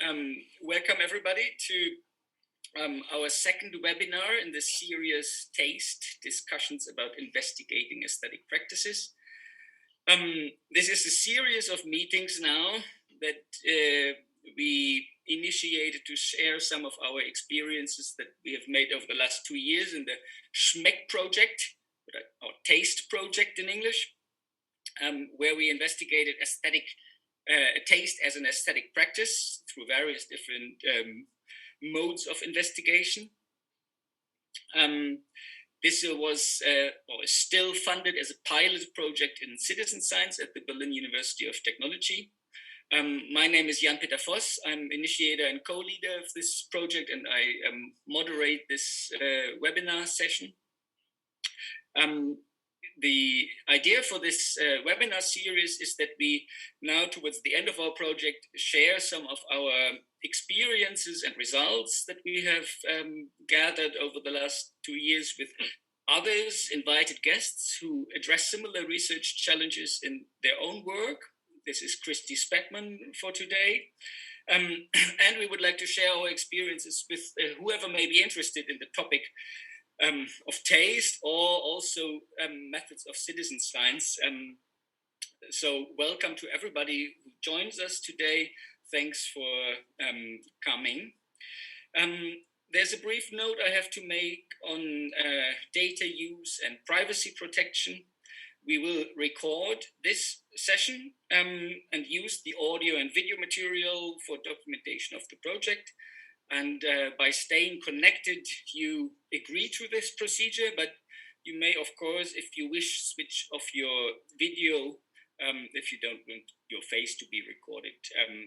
Welcome everybody to our second webinar in the series Taste, Discussions about Investigating Aesthetic Practices. This is a series of meetings now that we initiated to share some of our experiences that we have made over the last 2 years in the SCHMECK project, or TASTE project in English, where we investigated taste as an aesthetic practice through various different modes of investigation. This was or is still funded as a pilot project in citizen science at the Berlin University of Technology. My name is Jan-Peter Voss. I'm initiator and co-leader of this project, and I moderate this webinar session. The idea for this webinar series is that we now, towards the end of our project, share some of our experiences and results that we have gathered over the last 2 years with others, invited guests who address similar research challenges in their own work. This is Christy Spackman for today. And we would like to share our experiences with whoever may be interested in the topic of taste, or also methods of citizen science. So welcome to everybody who joins us today. Thanks for coming. There's a brief note I have to make on data use and privacy protection. We will record this session and use the audio and video material for documentation of the project. And by staying connected, you agree to this procedure, but you may, of course, if you wish, switch off your video if you don't want your face to be recorded.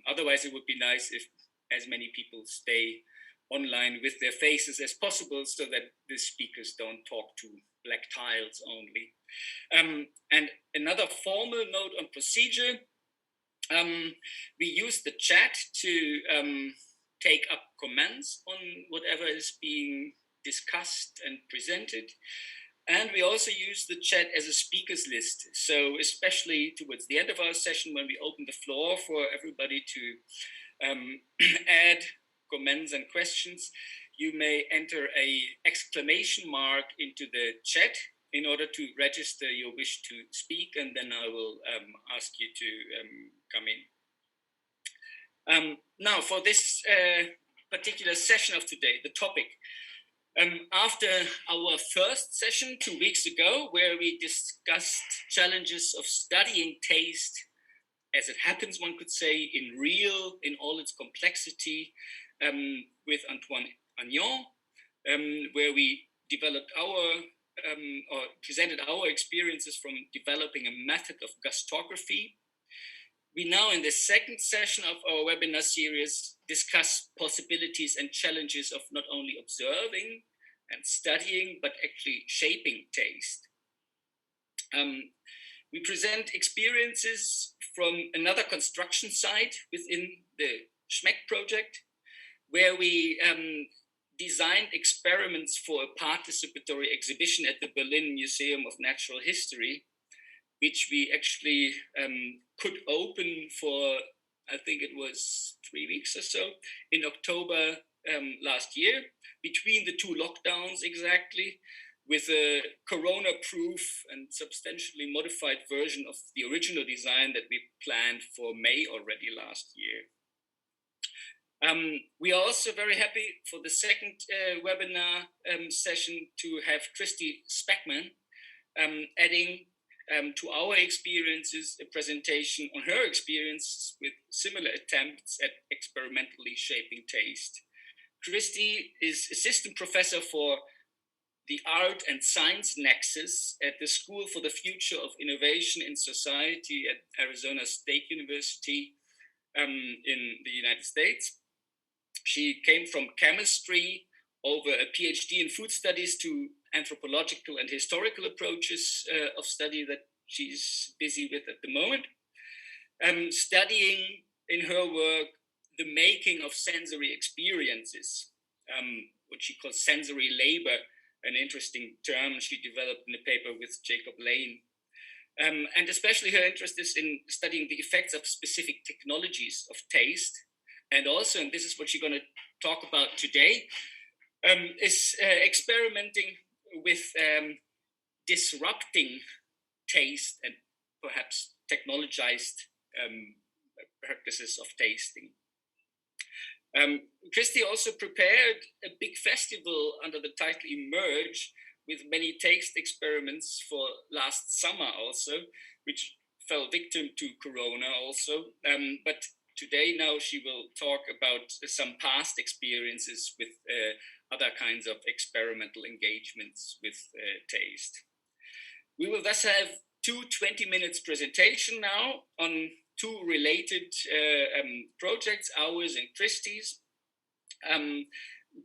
Otherwise, it would be nice if as many people stay online with their faces as possible so that the speakers don't talk to black tiles only. And another formal note on procedure, we use the chat to take up comments on whatever is being discussed and presented. And we also use the chat as a speakers list. So especially towards the end of our session, when we open the floor for everybody to add comments and questions, you may enter an exclamation mark into the chat in order to register your wish to speak, and then I will ask you to come in. Now, for this particular session of today, the topic, after our first session 2 weeks ago, where we discussed challenges of studying taste, as it happens, one could say, in all its complexity, with Antoine Agnon, where we developed or presented our experiences from developing a method of gustography. We now, in the second session of our webinar series, discuss possibilities and challenges of not only observing and studying, but actually shaping taste. We present experiences from another construction site within the SCHMECK project, where we designed experiments for a participatory exhibition at the Berlin Museum of Natural History, which we actually could open for, I think it was 3 weeks or so, in October last year, between the 2 lockdowns exactly, with a corona-proof and substantially modified version of the original design that we planned for May already last year. We are also very happy for the second webinar session to have Christy Spackman adding to our experiences a presentation on her experiences with similar attempts at experimentally shaping taste. Christy is assistant professor for the Art and Science Nexus at the School for the Future of Innovation in Society at Arizona State University in the United States. She came from chemistry over a PhD in food studies to anthropological and historical approaches of study that she's busy with at the moment. Studying in her work the making of sensory experiences, what she calls sensory labor, an interesting term she developed in a paper with Jacob Lane. And especially her interest is in studying the effects of specific technologies of taste, and also, and this is what you're going to talk about today, is experimenting with disrupting taste and perhaps technologized practices of tasting. Christy also prepared a big festival under the title Emerge, with many taste experiments for last summer also, which fell victim to Corona also. But today now she will talk about some past experiences with other kinds of experimental engagements with taste. We will thus have two 20 minutes presentation now on two related projects, ours and Christie's.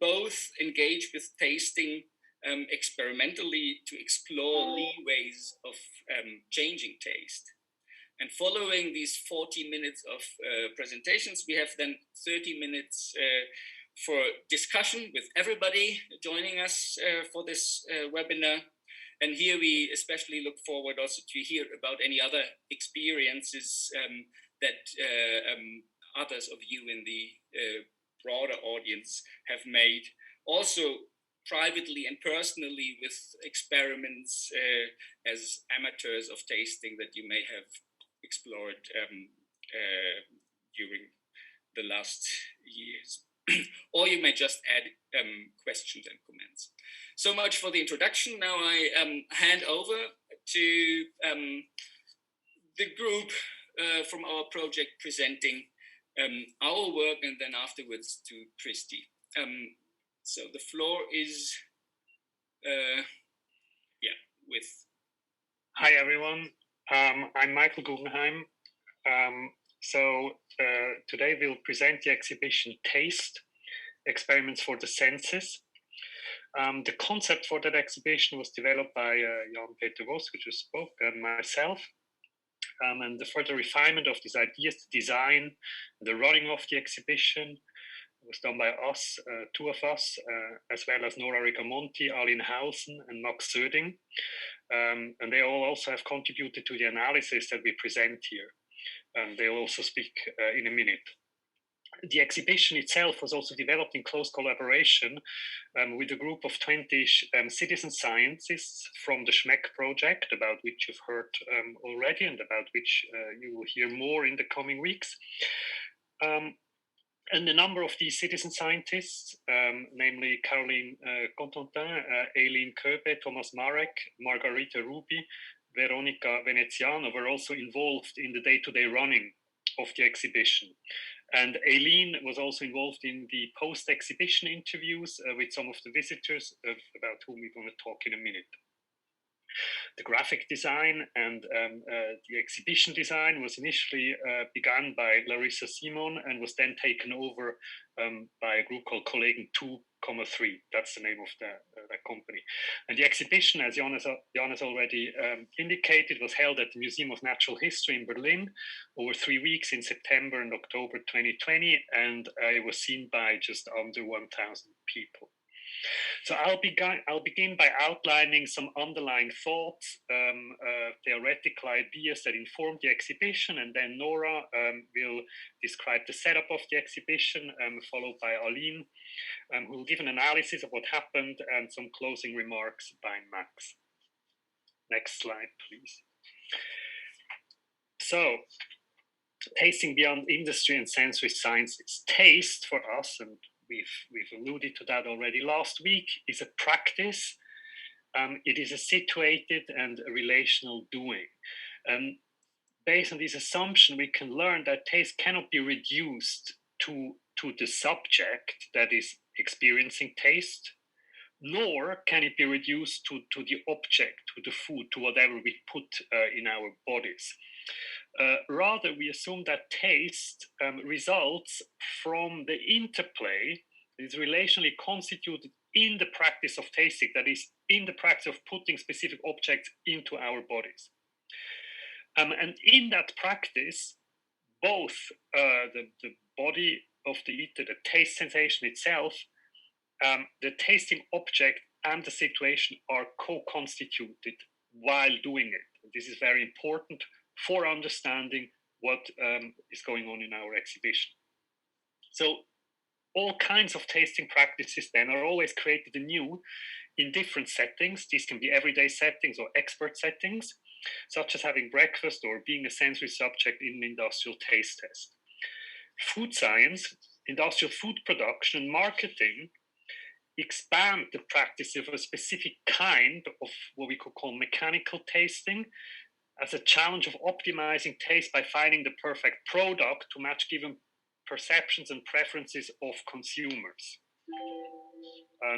Both engage with tasting experimentally to explore leeways of changing taste. And following these 40 minutes of presentations, we have then 30 minutes for discussion with everybody joining us for this webinar. And here we especially look forward also to hear about any other experiences that others of you in the broader audience have made, also privately and personally with experiments as amateurs of tasting that you may have explored during the last years. Or you may just add questions and comments. So much for the introduction. Now I hand over to the group from our project presenting our work, and then afterwards to Christy. So the floor is, with. Hi everyone, I'm Michael Guggenheim. Today we'll present the exhibition Taste, Experiments for the Senses. The concept for that exhibition was developed by Jan-Peter Voss, who just spoke, and myself. And the further refinement of these ideas, the design, the running of the exhibition was done by us, two of us, as well as Nora Rigamonti, Aline Hausen, and Max Söding. And they all also have contributed to the analysis that we present here. And they'll also speak in a minute. The exhibition itself was also developed in close collaboration with a group of 20 citizen scientists from the SCHMECK project, about which you've heard already and about which you will hear more in the coming weeks. And a number of these citizen scientists, namely Caroline Contentin, Eileen Köbe, Thomas Marek, Margarita Ruby, Veronica Veneziano, were also involved in the day-to-day running of the exhibition. And Eileen was also involved in the post-exhibition interviews with some of the visitors, about whom we're going to talk in a minute. The graphic design and the exhibition design was initially begun by Larissa Simon and was then taken over by a group called Kollegen 2,3. That's the name of that company. And the exhibition, as Jonas already indicated, was held at the Museum of Natural History in Berlin over 3 weeks in September and October 2020, and it was seen by just under 1,000 people. So I'll begin by outlining some underlying thoughts, theoretical ideas that informed the exhibition, and then Nora will describe the setup of the exhibition, followed by Aline, who will give an analysis of what happened, and some closing remarks by Max. Next slide, please. So, tasting beyond industry and sensory sciences. Taste for us, and we've alluded to that already last week, is a practice. It is a situated and a relational doing. Based on this assumption, we can learn that taste cannot be reduced to the subject that is experiencing taste, nor can it be reduced to the object, to the food, to whatever we put in our bodies. Rather, we assume that taste results from the interplay that is relationally constituted in the practice of tasting, that is, in the practice of putting specific objects into our bodies. And in that practice, both the body of the eater, the taste sensation itself, the tasting object, and the situation are co-constituted while doing it. This is very important for understanding what is going on in our exhibition. So all kinds of tasting practices then are always created anew in different settings. These can be everyday settings or expert settings, such as having breakfast or being a sensory subject in an industrial taste test. Food science, industrial food production, and marketing expand the practice of a specific kind of what we could call mechanical tasting as a challenge of optimizing taste by finding the perfect product to match given perceptions and preferences of consumers.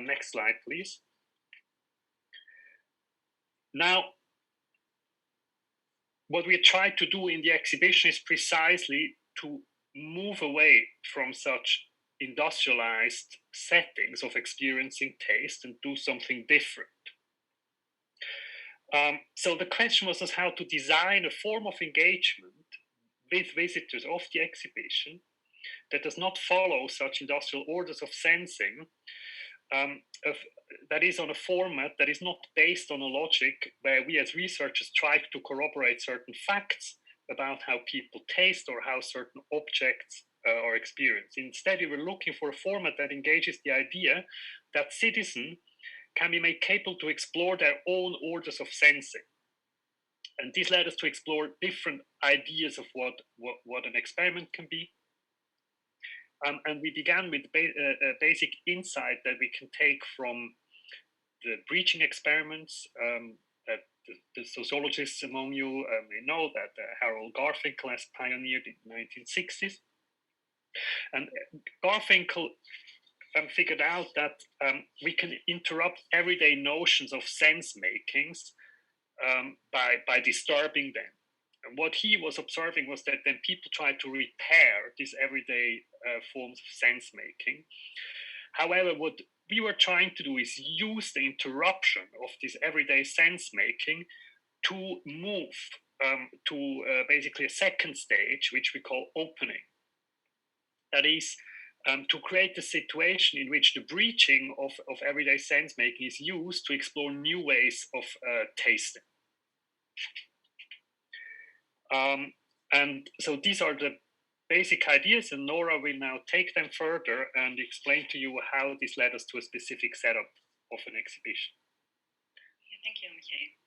Next slide, please. Now, what we tried to do in the exhibition is precisely to move away from such industrialized settings of experiencing taste and do something different. So the question was how to design a form of engagement with visitors of the exhibition that does not follow such industrial orders of sensing, that is on a format that is not based on a logic where we as researchers try to corroborate certain facts about how people taste or how certain objects are experienced. Instead, we were looking for a format that engages the idea that citizens can be made capable to explore their own orders of sensing. And this led us to explore different ideas of what an experiment can be. And we began with a basic insight that we can take from the breaching experiments. The sociologists among you may know that Harold Garfinkel has pioneered in the 1960s. And Garfinkel figured out that we can interrupt everyday notions of sense makings by disturbing them. And what he was observing was that then people try to repair these everyday forms of sense making. However, what we were trying to do is use the interruption of this everyday sense making to move to basically a second stage, which we call opening. That is, to create a situation in which the breaching of everyday sense making is used to explore new ways of tasting. And so these are the basic ideas, and Nora will now take them further and explain to you how this led us to a specific setup of an exhibition. Yeah, thank you, Michael.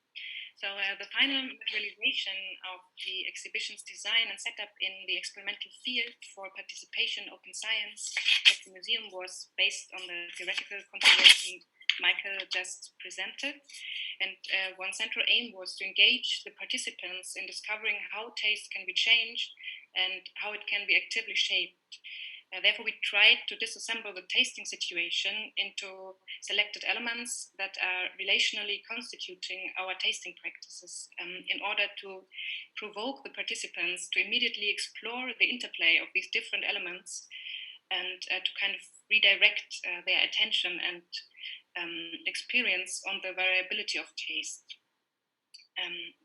So the final materialization of the exhibition's design and setup in the experimental field for participation open science at the museum was based on the theoretical consideration Michael just presented. And one central aim was to engage the participants in discovering how taste can be changed and how it can be actively shaped. Therefore, we tried to disassemble the tasting situation into selected elements that are relationally constituting our tasting practices in order to provoke the participants to immediately explore the interplay of these different elements and to kind of redirect their attention and experience on the variability of taste.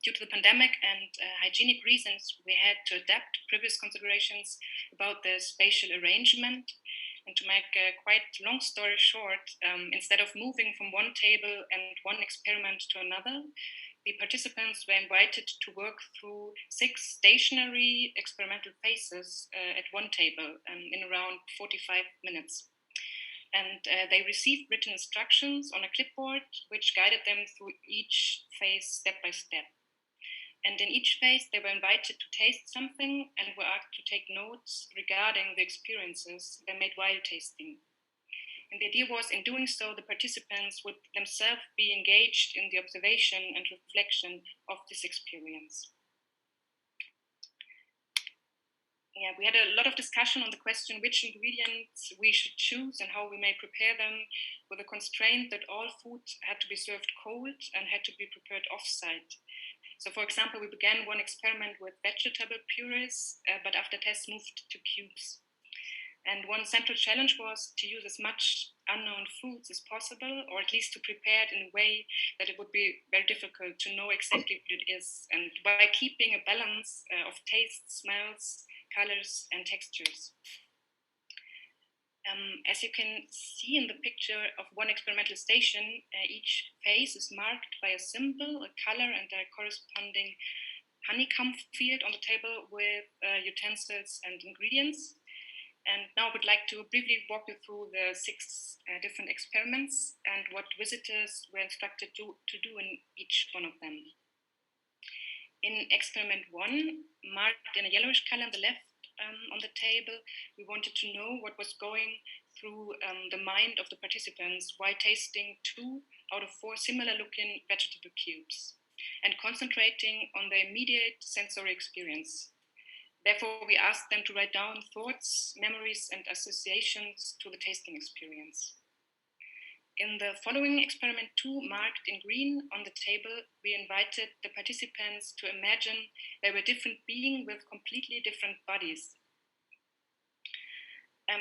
Due to the pandemic and hygienic reasons, we had to adapt previous considerations about the spatial arrangement. And to make a quite long story short, instead of moving from one table and one experiment to another, the participants were invited to work through 6 stationary experimental phases at one table in around 45 minutes. And they received written instructions on a clipboard, which guided them through each phase step by step. And in each phase, they were invited to taste something and were asked to take notes regarding the experiences they made while tasting. And the idea was, in doing so, the participants would themselves be engaged in the observation and reflection of this experience. Yeah, we had a lot of discussion on the question which ingredients we should choose and how we may prepare them, with the constraint that all food had to be served cold and had to be prepared off-site. So, for example, we began one experiment with vegetable purees, but after tests moved to cubes. And one central challenge was to use as much unknown foods as possible, or at least to prepare it in a way that it would be very difficult to know exactly what it is, and by keeping a balance of taste, smells, colors, and textures. As you can see in the picture of one experimental station, each phase is marked by a symbol, a color, and a corresponding honeycomb field on the table with utensils and ingredients. And now I would like to briefly walk you through the 6 different experiments and what visitors were instructed to do in each one of them. In experiment 1, marked in a yellowish color on the left on the table, we wanted to know what was going through the mind of the participants while tasting 2 out of 4 similar looking vegetable cubes and concentrating on their immediate sensory experience. Therefore, we asked them to write down thoughts, memories, and associations to the tasting experience. In the following experiment 2, marked in green on the table, we invited the participants to imagine they were different beings with completely different bodies,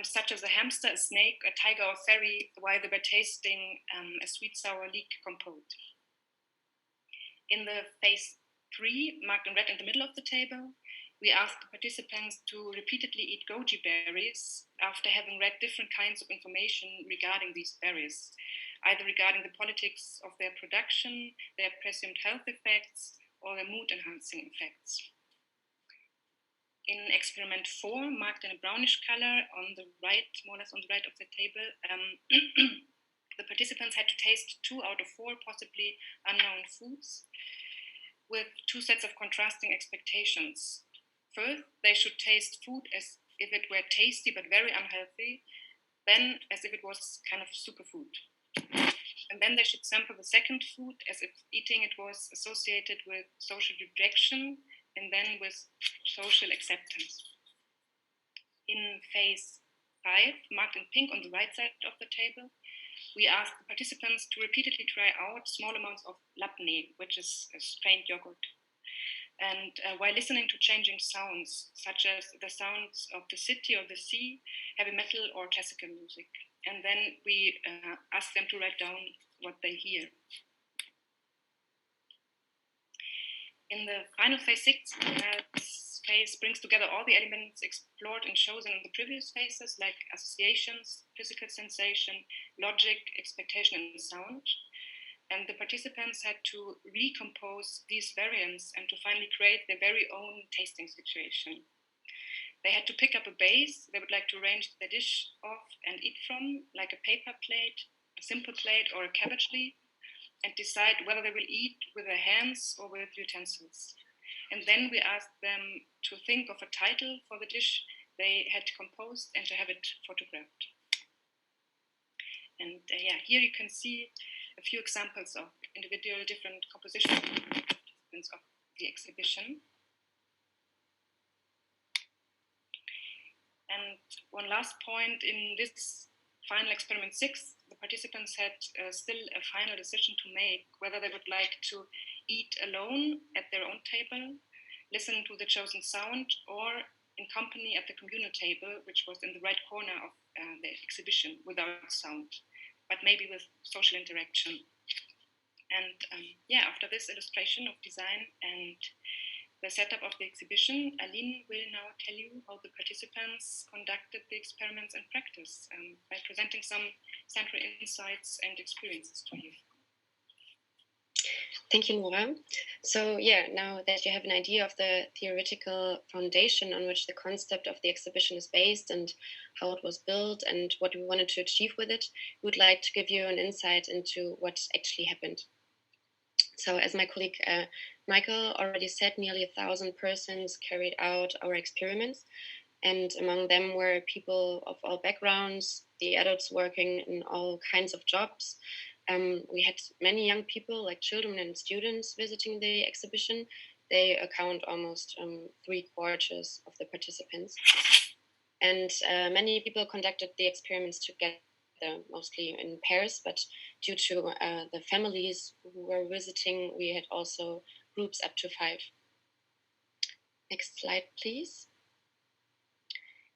such as a hamster, a snake, a tiger, or fairy, while they were tasting a sweet sour leek compote. In the phase 3, marked in red in the middle of the table, we asked the participants to repeatedly eat goji berries after having read different kinds of information regarding these berries, either regarding the politics of their production, their presumed health effects, or their mood-enhancing effects. In experiment 4, marked in a brownish color on the right, more or less on the right of the table, the participants had to taste 2 out of 4 possibly unknown foods with 2 sets of contrasting expectations. First, they should taste food as if it were tasty but very unhealthy, then as if it was kind of superfood. And then they should sample the second food as if eating it was associated with social rejection and then with social acceptance. In phase 5, marked in pink on the right side of the table, we asked the participants to repeatedly try out small amounts of labneh, which is a strained yogurt. And while listening to changing sounds, such as the sounds of the city or the sea, heavy metal or classical music. And then we asked them to write down what they hear. In the final phase 6, this phase brings together all the elements explored and chosen in the previous phases, like associations, physical sensation, logic, expectation, and sound. And the participants had to recompose these variants and to finally create their very own tasting situation. They had to pick up a base they would like to arrange their dish off and eat from, like a paper plate, a simple plate, or a cabbage leaf, and decide whether they will eat with their hands or with utensils. And then we asked them to think of a title for the dish they had composed and to have it photographed. And here you can see a few examples of individual different compositions of the exhibition. And one last point, in this final experiment 6, the participants had still a final decision to make whether they would like to eat alone at their own table, listen to the chosen sound, or in company at the communal table, which was in the right corner of the exhibition without sound, but maybe with social interaction. And after this illustration of design and the setup of the exhibition, Aline will now tell you how the participants conducted the experiments in practice by presenting some central insights and experiences to you. Thank you, Nora. So now that you have an idea of the theoretical foundation on which the concept of the exhibition is based and how it was built and what we wanted to achieve with it, we would like to give you an insight into what actually happened. So as my colleague Michael already said, nearly 1,000 persons carried out our experiments, and among them were people of all backgrounds, the adults working in all kinds of jobs. We had many young people, like children and students, visiting the exhibition. They account almost 3/4 of the participants. And many people conducted the experiments together, mostly in pairs, but due to the families who were visiting, we had also groups up to 5. Next slide, please.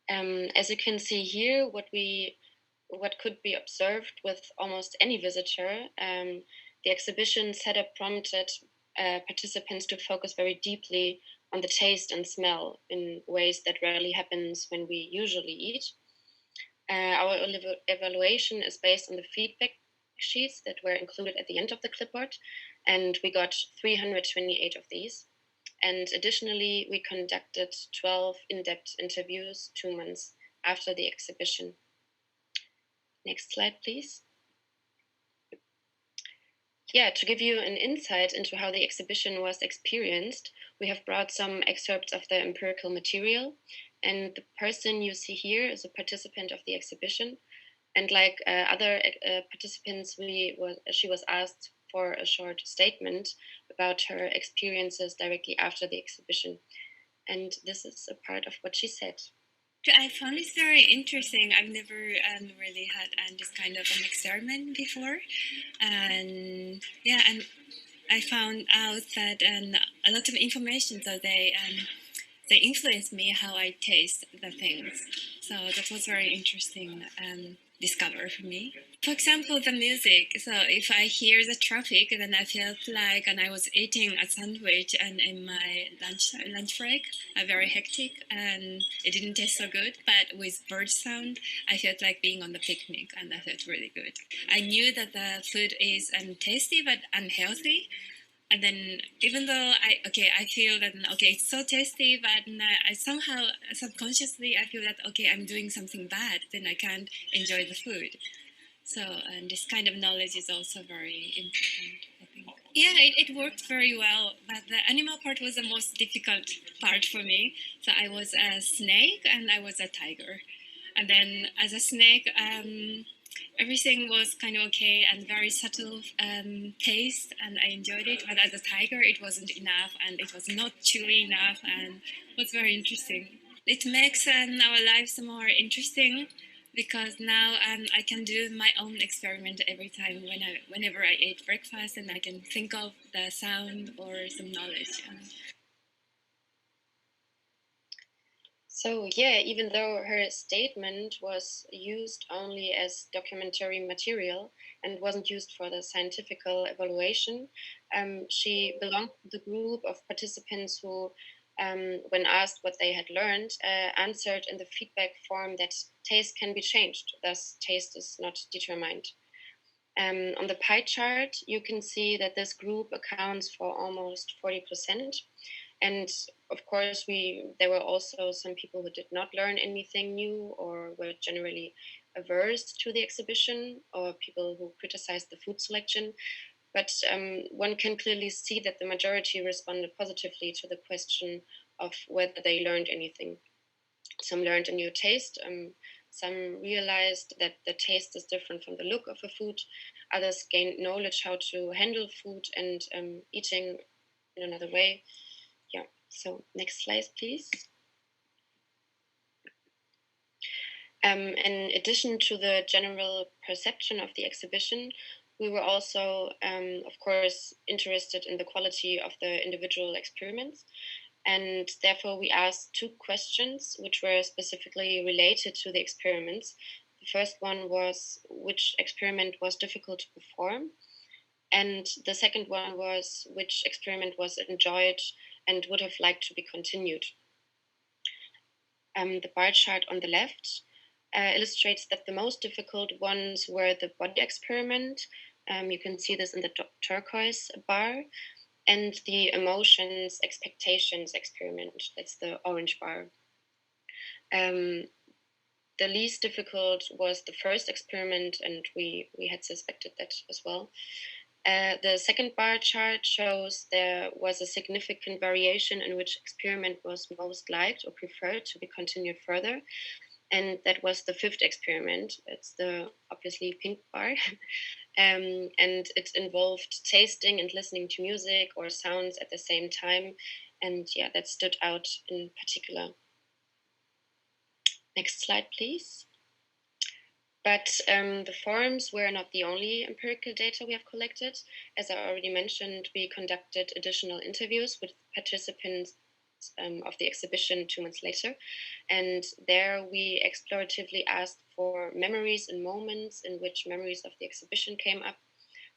As you can see here, what could be observed with almost any visitor, the exhibition setup prompted participants to focus very deeply on the taste and smell in ways that rarely happens when we usually eat. Our evaluation is based on the feedback sheets that were included at the end of the clipboard, and we got 328 of these. And additionally, we conducted 12 in-depth interviews 2 months after the exhibition. Next slide, please. Yeah, to give you an insight into how the exhibition was experienced, we have brought some excerpts of the empirical material. And the person you see here is a participant of the exhibition. And like other participants, she was asked for a short statement about her experiences directly after the exhibition. And this is a part of what she said. I found it very interesting. I've never really had this kind of an experiment before. And yeah, and I found out that a lot of information, so they influence me how I taste the things. So that was very interesting discover for me. For example, the music. So if I hear the traffic, then I felt like, and I was eating a sandwich and in my lunch break, very hectic, and it didn't taste so good. But with bird sound, I felt like being on the picnic, and that felt really good. I knew that the food is tasty but unhealthy. And then, even though I feel that it's so tasty, but I somehow subconsciously I feel that I'm doing something bad, then I can't enjoy the food. So, and this kind of knowledge is also very important, I think. Yeah, it worked very well, but the animal part was the most difficult part for me. So I was a snake and I was a tiger, and then as a snake. Everything was kind of okay and very subtle taste, and I enjoyed it. But as a tiger, it wasn't enough, and it was not chewy enough, and it was very interesting. It makes our lives more interesting because now I can do my own experiment every time whenever I eat breakfast, and I can think of the sound or some knowledge. So yeah, even though her statement was used only as documentary material and wasn't used for the scientific evaluation, she belonged to the group of participants who, when asked what they had learned, answered in the feedback form that taste can be changed, thus taste is not determined. On the pie chart, you can see that this group accounts for almost 40%. And of course, there were also some people who did not learn anything new or were generally averse to the exhibition, or people who criticized the food selection. But one can clearly see that the majority responded positively to the question of whether they learned anything. Some learned a new taste. Some realized that the taste is different from the look of a food. Others gained knowledge how to handle food and eating in another way. Yeah, so next slide, please. In addition to the general perception of the exhibition, we were also, of course, interested in the quality of the individual experiments. And therefore, we asked two questions which were specifically related to the experiments. The first one was which experiment was difficult to perform? And the second one was which experiment was enjoyed and would have liked to be continued? The bar chart on the left illustrates that the most difficult ones were the body experiment. You can see this in the turquoise bar, and the emotions expectations experiment. That's the orange bar. The least difficult was the first experiment, and we had suspected that as well. The second bar chart shows there was a significant variation in which experiment was most liked or preferred to be continued further. And that was the fifth experiment. It's the obviously pink bar. And it involved tasting and listening to music or sounds at the same time. And yeah, that stood out in particular. Next slide, please. But the forums were not the only empirical data we have collected. As I already mentioned, we conducted additional interviews with participants of the exhibition 2 months later. And there we exploratively asked for memories and moments in which memories of the exhibition came up,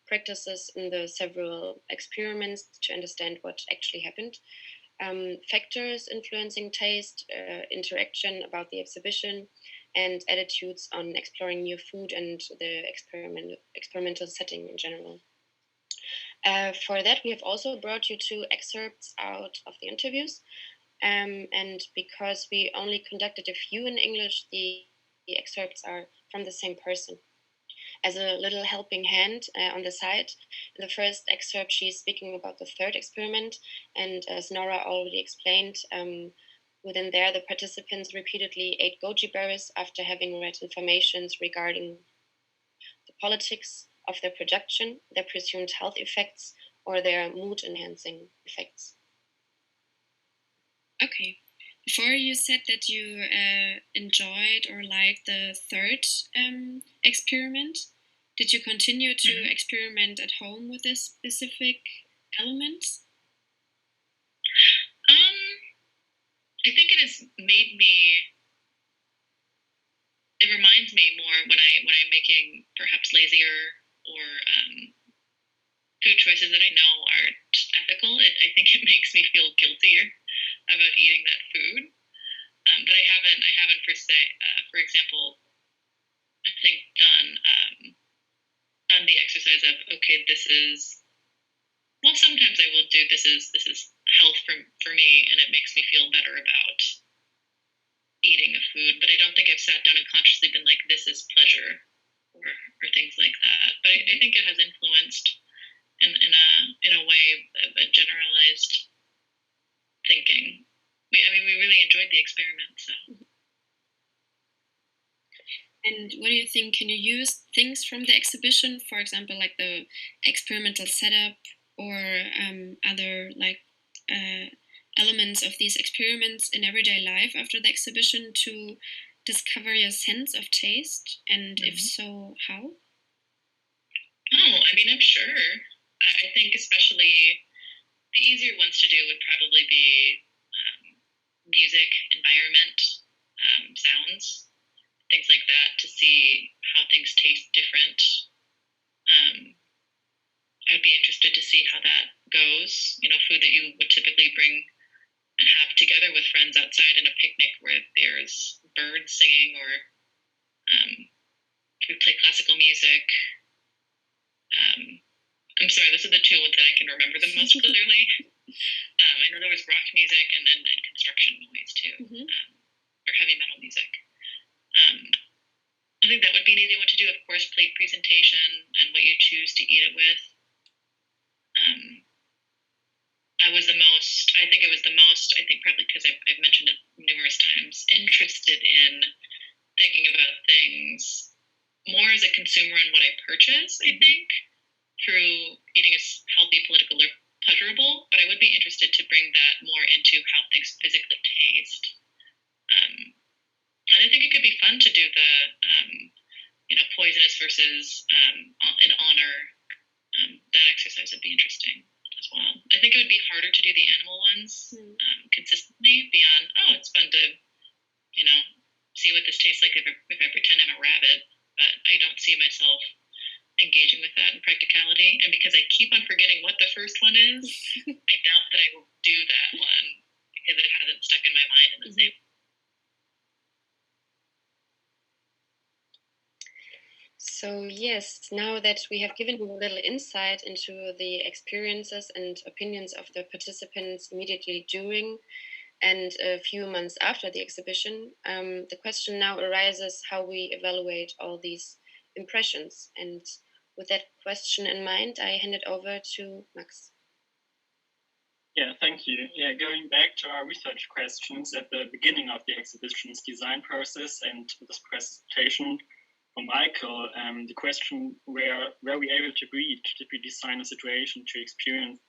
practices in the several experiments to understand what actually happened, factors influencing taste, interaction about the exhibition, and attitudes on exploring new food and the experimental setting in general. For that, we have also brought you two excerpts out of the interviews. And because we only conducted a few in English, the excerpts are from the same person. As a little helping hand on the side, in the first excerpt, she's speaking about the third experiment. And as Nora already explained, within there, the participants repeatedly ate goji berries after having read informations regarding the politics of their production, their presumed health effects, or their mood-enhancing effects. Okay. Before you said that you enjoyed or liked the third experiment. Did you continue to experiment at home with this specific elements? I think it has made me. It reminds me more when I'm making perhaps lazier or food choices that I know aren't ethical. I think it makes me feel guiltier about eating that food. But I haven't for example, I think done the exercise of, okay, this is, well, sometimes I will do this is health for me, and it makes me feel better about eating a food, but I don't think I've sat down and consciously been like, this is pleasure or things like that. But I think it has influenced in a way a generalized thinking. We really enjoyed the experiment, so. And what do you think? Can you use things from the exhibition, for example, like the experimental setup or other like elements of these experiments in everyday life after the exhibition to discover your sense of taste? And if so, how? Oh, I'm sure. I think especially the easier ones to do would probably be music, environment, sounds, things like that, to see how things taste different. I'd be interested to see how that goes. Food that you would typically bring and have together with friends outside in a picnic where there's birds singing, or we play classical music. I'm sorry, those are the two ones that I can remember the most clearly. I know there was rock music and construction noise too, or heavy metal music. I think that would be an easy one to do. Of course, plate presentation and what you choose to eat it with. I think probably because I've mentioned it numerous times, interested in thinking about things more as a consumer and what I purchase, I think, through eating is healthy, political, or pleasurable, but I would be interested to bring that more into how things physically taste. And I think it could be fun to do the, poisonous versus in honor. That exercise would be interesting as well. I think it would be harder to do the animal ones consistently beyond, it's fun to, see what this tastes like if I pretend I'm a rabbit, but I don't see myself engaging with that in practicality. And because I keep on forgetting what the first one is, I doubt that I will do that one because it hasn't stuck in my mind in the same. So yes, now that we have given you a little insight into the experiences and opinions of the participants immediately during and a few months after the exhibition, the question now arises how we evaluate all these impressions. And with that question in mind, I hand it over to Max. Yeah, thank you. Yeah, going back to our research questions at the beginning of the exhibition's design process and this presentation from Michael, the question were we able to read, did we design a situation to experience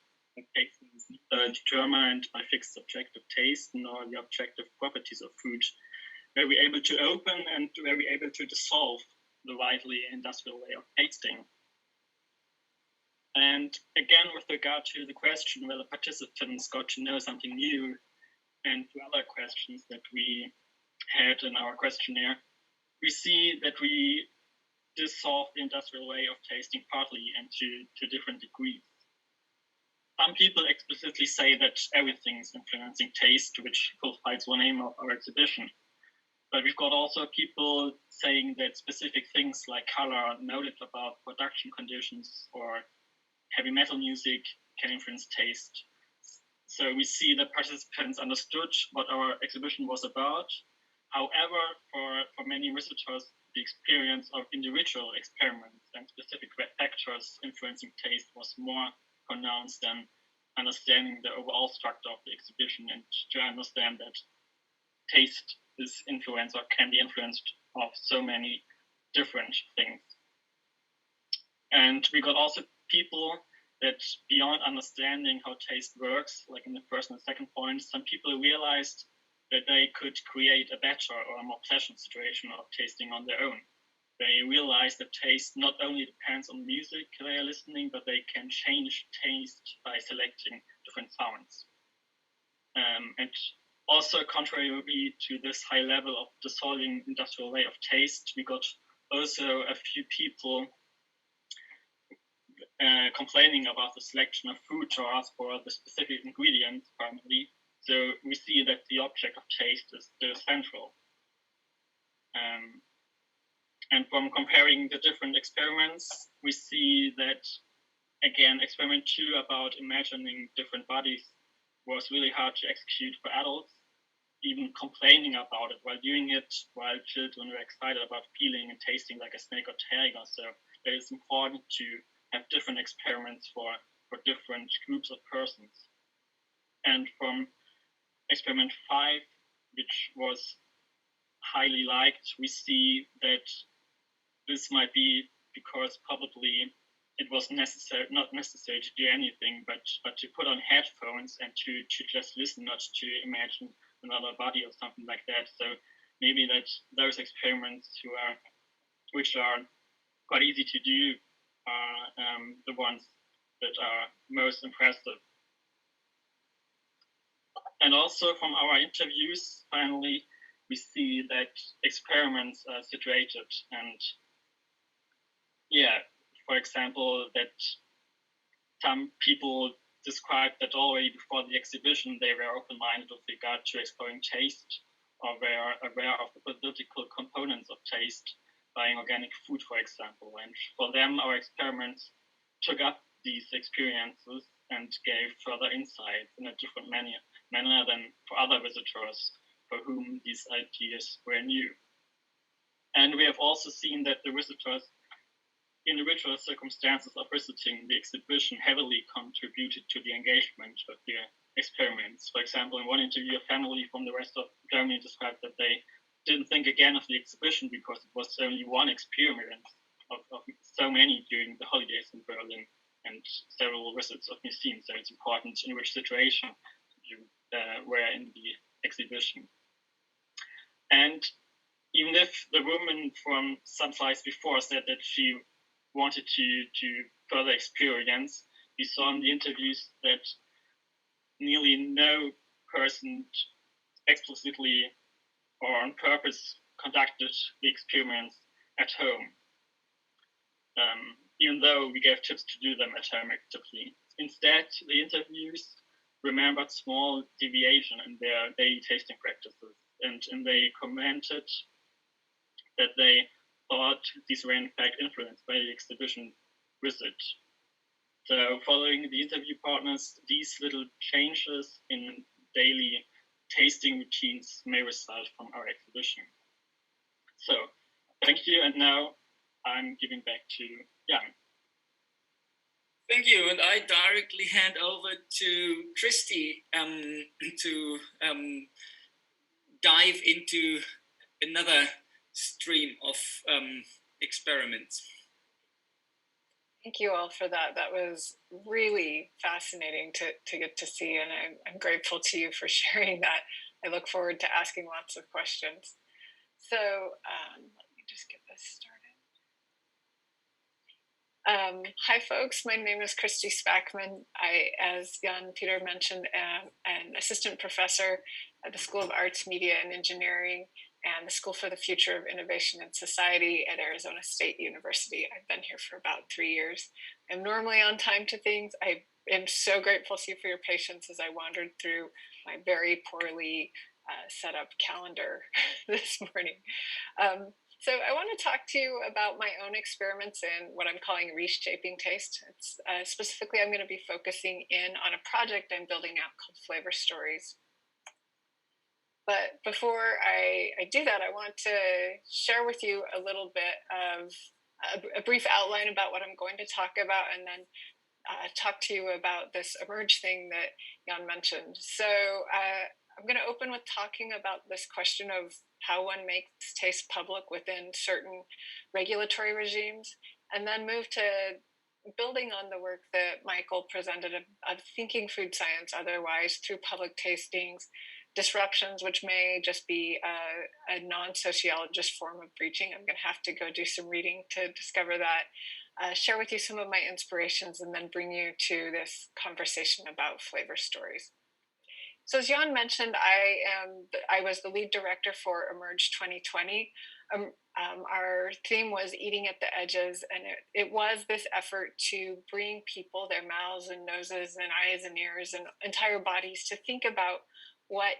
determined by fixed subjective taste nor the objective properties of food? Were we able to open and were we able to dissolve the widely industrial way of tasting? And again, with regard to the question whether participants got to know something new and to other questions that we had in our questionnaire, we see that we dissolved the industrial way of tasting partly and to different degrees. Some people explicitly say that everything is influencing taste, which fulfills one aim of our exhibition. But we've got also people saying that specific things like color, knowledge about production conditions, or heavy metal music can influence taste. So we see that participants understood what our exhibition was about. However, for many visitors, the experience of individual experiments and specific factors influencing taste was more pronounced than understanding the overall structure of the exhibition and to understand that taste is influenced or can be influenced of so many different things. And we got also people that beyond understanding how taste works, like in the first and second point, some people realized that they could create a better or a more pleasant situation of tasting on their own. They realized that taste not only depends on music they are listening, but they can change taste by selecting different sounds. And also, contrary to this high level of dissolving industrial way of taste, we got also a few people complaining about the selection of food jars for the specific ingredients primarily. So we see that the object of taste is still central. And from comparing the different experiments, we see that, again, experiment 2 about imagining different bodies was really hard to execute for adults, even complaining about it while doing it, while children were excited about feeling and tasting like a snake or tiger. So it is important to have different experiments for different groups of persons. And from experiment 5, which was highly liked, we see that this might be because probably it was not necessary to do anything, but to put on headphones and to just listen, not to imagine another body or something like that. So maybe that those experiments which are quite easy to do are the ones that are most impressive. And also from our interviews, finally, we see that experiments are situated. And yeah, for example, that some people described that already before the exhibition, they were open-minded with regard to exploring taste, or were aware of the political components of taste, buying organic food, for example. And for them, our experiments took up these experiences and gave further insights in a different manner than for other visitors for whom these ideas were new. And we have also seen that the visitors' individual circumstances of visiting the exhibition heavily contributed to the engagement of their experiments. For example, in one interview, a family from the rest of Germany described that they didn't think again of the exhibition because it was only one experience of so many during the holidays in Berlin and several visits of museums. So it's important in which situation you were in the exhibition. And even if the woman from some slides before said that she wanted to further experience, we saw in the interviews that nearly no person explicitly or on purpose conducted the experience at home, even though we gave tips to do them at home actively. Instead, the interviews remembered small deviation in their daily tasting practices, and they commented that they thought these were in fact influenced by the exhibition visit. So following the interview partners, these little changes in daily tasting routines may result from our exhibition. So thank you, and now I'm giving back to Jan. Thank you, and I directly hand over to Christy to dive into another stream of experiments. Thank you all for that. That was really fascinating to get to see, and I'm grateful to you for sharing that. I look forward to asking lots of questions. So let me just get this started. Hi, folks. My name is Christy Spackman. I, as Jan Peter mentioned, am an assistant professor at the School of Arts, Media, and Engineering and the School for the Future of Innovation and Society at Arizona State University. I've been here for about 3 years. I'm normally on time to things. I am so grateful to you for your patience as I wandered through my very poorly set up calendar this morning. So I want to talk to you about my own experiments in what I'm calling reshaping taste. It's, specifically, I'm going to be focusing in on a project I'm building out called Flavor Stories. But before I do that, I want to share with you a little bit of a brief outline about what I'm going to talk about, and then talk to you about this emerge thing that Jan mentioned. So I'm going to open with talking about this question of how one makes taste public within certain regulatory regimes, and then move to building on the work that Michael presented of thinking food science otherwise through public tastings, disruptions, which may just be a non-sociologist form of preaching. I'm going to have to go do some reading to discover that. Share with you some of my inspirations, and then bring you to this conversation about flavor stories. So as Jan mentioned, I was the lead director for Emerge 2020. Our theme was eating at the edges, and it was this effort to bring people, their mouths and noses and eyes and ears and entire bodies, to think about what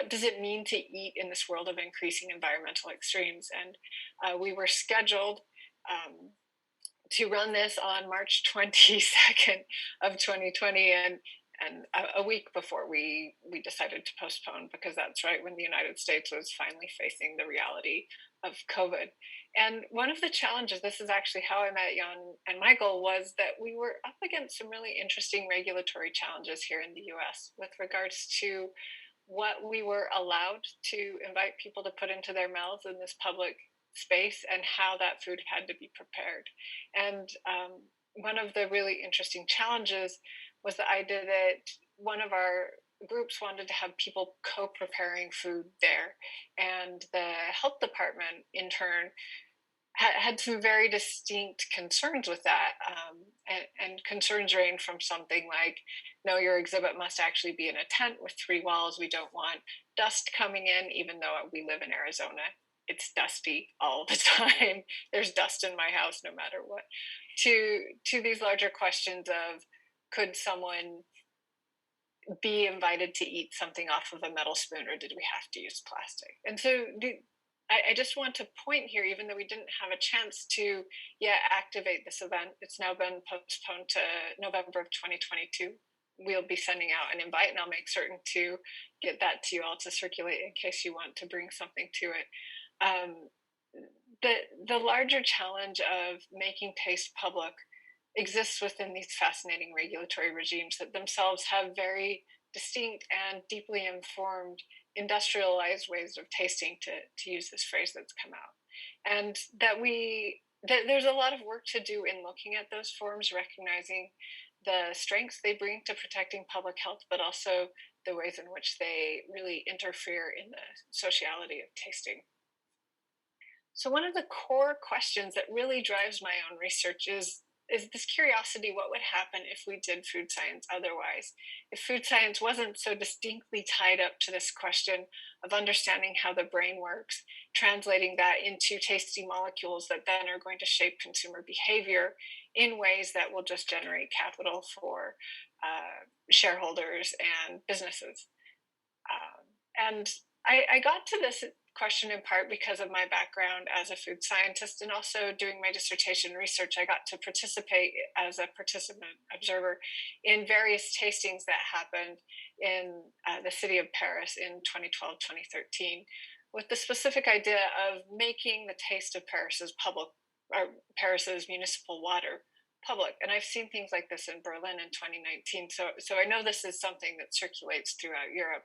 does it mean to eat in this world of increasing environmental extremes. And we were scheduled to run this on March 22nd of 2020, and a week before we decided to postpone, because that's right when the United States was finally facing the reality of COVID. And one of the challenges, this is actually how I met Jan and Michael, was that we were up against some really interesting regulatory challenges here in the US with regards to what we were allowed to invite people to put into their mouths in this public space, and how that food had to be prepared. And one of the really interesting challenges was the idea that one of our groups wanted to have people co-preparing food there. And the health department, in turn, had some very distinct concerns with that. And concerns range from something like, no, your exhibit must actually be in a tent with 3 walls. We don't want dust coming in, even though we live in Arizona. It's dusty all the time. There's dust in my house no matter what. To these larger questions of, could someone be invited to eat something off of a metal spoon, or did we have to use plastic? And so I just want to point here, even though we didn't have a chance to activate this event, it's now been postponed to November of 2022. We'll be sending out an invite, and I'll make certain to get that to you all to circulate in case you want to bring something to it. The larger challenge of making taste public exists within these fascinating regulatory regimes that themselves have very distinct and deeply informed industrialized ways of tasting, to use this phrase that's come out. And that there's a lot of work to do in looking at those forms, recognizing the strengths they bring to protecting public health, but also the ways in which they really interfere in the sociality of tasting. So one of the core questions that really drives my own research is this curiosity: what would happen if we did food science otherwise? If food science wasn't so distinctly tied up to this question of understanding how the brain works, translating that into tasty molecules that then are going to shape consumer behavior in ways that will just generate capital for shareholders and businesses. And I got to this question in part because of my background as a food scientist, and also doing my dissertation research. I got to participate as a participant observer in various tastings that happened in the city of Paris in 2012, 2013, with the specific idea of making the taste of Paris's Paris's municipal water public. And I've seen things like this in Berlin in 2019. So I know this is something that circulates throughout Europe.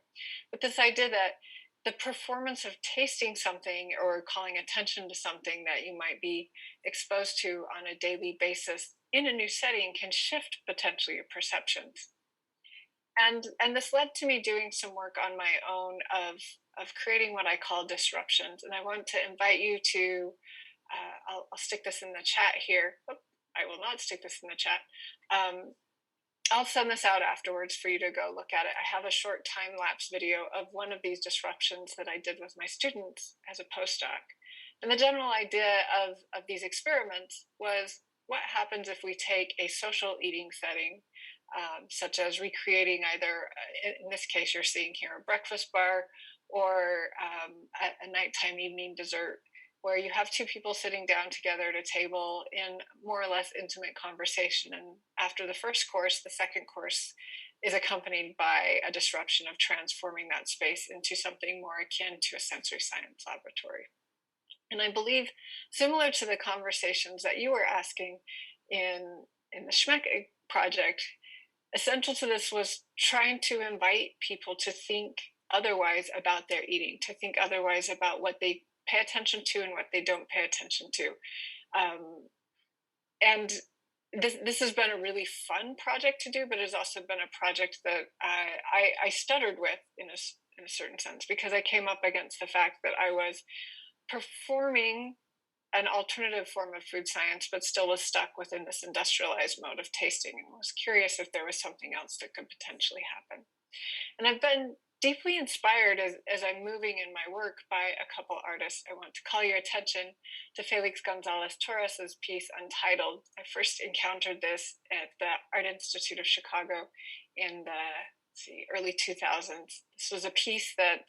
But this idea that the performance of tasting something or calling attention to something that you might be exposed to on a daily basis in a new setting can shift potentially your perceptions. And this led to me doing some work on my own of creating what I call disruptions. And I want to invite you to, I'll stick this in the chat here. Oh, I will not stick this in the chat. I'll send this out afterwards for you to go look at it. I have a short time-lapse video of one of these disruptions that I did with my students as a postdoc. And the general idea of these experiments was, what happens if we take a social eating setting, such as recreating either, in this case you're seeing here, a breakfast bar, or a nighttime evening dessert, where you have two people sitting down together at a table in more or less intimate conversation. And after the first course, the second course is accompanied by a disruption of transforming that space into something more akin to a sensory science laboratory. And I believe, similar to the conversations that you were asking in the Schmeck project, essential to this was trying to invite people to think otherwise about their eating, to think otherwise about what they pay attention to and what they don't pay attention to. And this has been a really fun project to do, but it's also been a project that I stuttered with in a certain sense, because I came up against the fact that I was performing an alternative form of food science, but still was stuck within this industrialized mode of tasting, and was curious if there was something else that could potentially happen. And I've been deeply inspired as I'm moving in my work by a couple artists. I want to call your attention to Felix Gonzalez Torres's piece Untitled. I first encountered this at the Art Institute of Chicago in the early 2000s. This was a piece that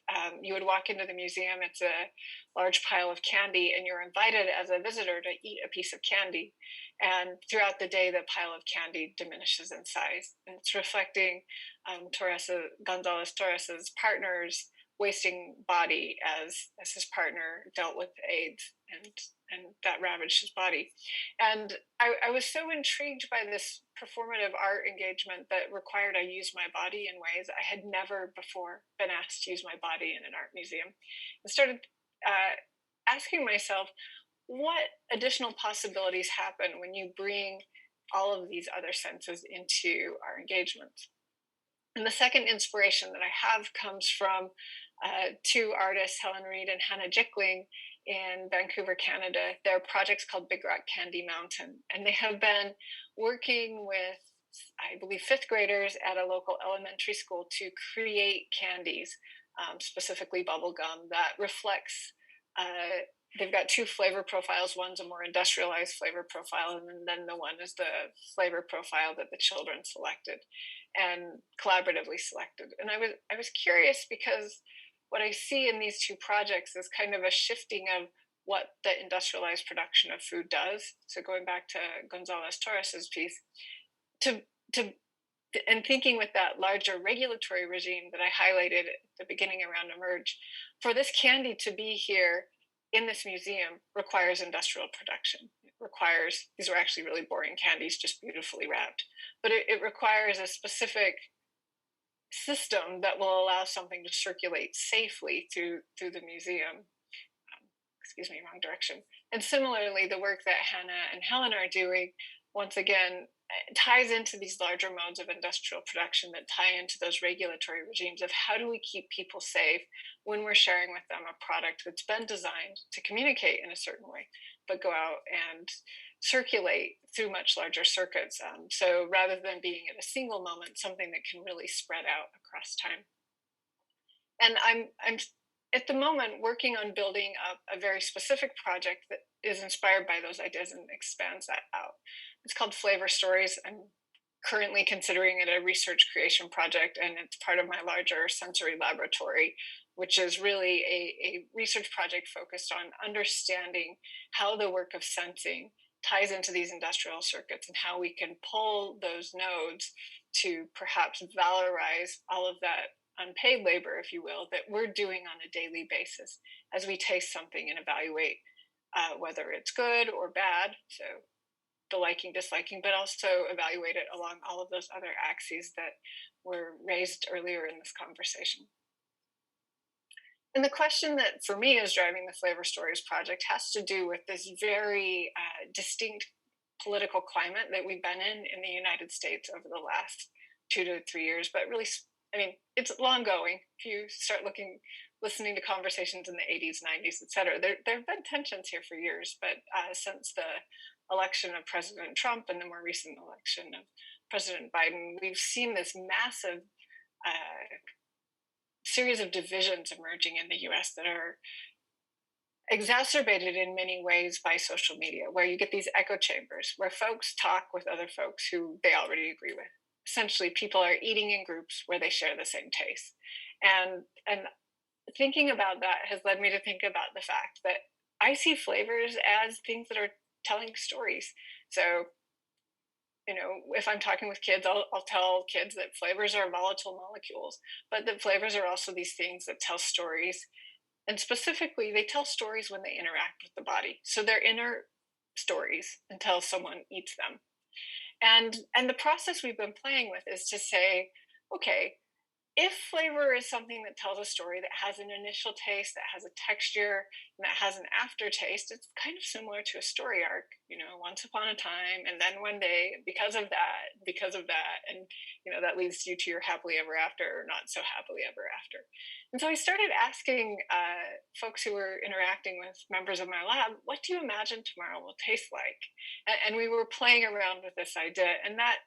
you would walk into the museum. It's a large pile of candy, and you're invited as a visitor to eat a piece of candy. And throughout the day, the pile of candy diminishes in size. And it's reflecting Gonzalez Torres's partner's wasting body as his partner dealt with AIDS, and that ravaged his body. And I was so intrigued by this performative art engagement that required I use my body in ways I had never before been asked to use my body in an art museum. I started asking myself, what additional possibilities happen when you bring all of these other senses into our engagements? And the second inspiration that I have comes from two artists, Helen Reed and Hannah Jickling, in Vancouver, Canada. Their project's called Big Rock Candy Mountain, and they have been working with, I believe, fifth graders at a local elementary school to create candies, specifically bubble gum, that reflects they've got two flavor profiles. One's a more industrialized flavor profile, and then the one is the flavor profile that the children selected and collaboratively selected. And I was curious, because what I see in these two projects is kind of a shifting of what the industrialized production of food does. So going back to Gonzalez Torres's piece, and thinking with that larger regulatory regime that I highlighted at the beginning around Emerge, for this candy to be here in this museum requires industrial production. It requires, these are actually really boring candies, just beautifully wrapped, but it requires a specific system that will allow something to circulate safely through the museum. Excuse me, wrong direction. And similarly, the work that Hannah and Helen are doing, once again, ties into these larger modes of industrial production that tie into those regulatory regimes of how do we keep people safe when we're sharing with them a product that's been designed to communicate in a certain way, but go out and circulate through much larger circuits. So rather than being at a single moment, something that can really spread out across time. And I'm at the moment working on building up a very specific project that is inspired by those ideas and expands that out. It's called Flavor Stories. I'm currently considering it a research creation project, and it's part of my larger sensory laboratory, which is really a research project focused on understanding how the work of sensing ties into these industrial circuits and how we can pull those nodes to perhaps valorize all of that unpaid labor, if you will, that we're doing on a daily basis as we taste something and evaluate whether it's good or bad. So the liking, disliking, but also evaluate it along all of those other axes that were raised earlier in this conversation. And the question that for me is driving the Flavor Stories project has to do with this very distinct political climate that we've been in the United States over the last 2 to 3 years, but really, I mean, it's long going. If you start listening to conversations in the 80s, 90s, et cetera, there have been tensions here for years, but since the election of President Trump and the more recent election of President Biden, we've seen this massive series of divisions emerging in the US that are exacerbated in many ways by social media, where you get these echo chambers where folks talk with other folks who they already agree with. Essentially, people are eating in groups where they share the same taste. And thinking about that has led me to think about the fact that I see flavors as things that are telling stories. So, if I'm talking with kids, I'll tell kids that flavors are volatile molecules, but that flavors are also these things that tell stories. And specifically, they tell stories when they interact with the body. So they're inner stories until someone eats them. And the process we've been playing with is to say, okay, if flavor is something that tells a story that has an initial taste, that has a texture, and that has an aftertaste, it's kind of similar to a story arc, once upon a time, and then one day, because of that, and that leads you to your happily ever after or not so happily ever after. And so I started asking folks who were interacting with members of my lab, what do you imagine tomorrow will taste like? And we were playing around with this idea, and that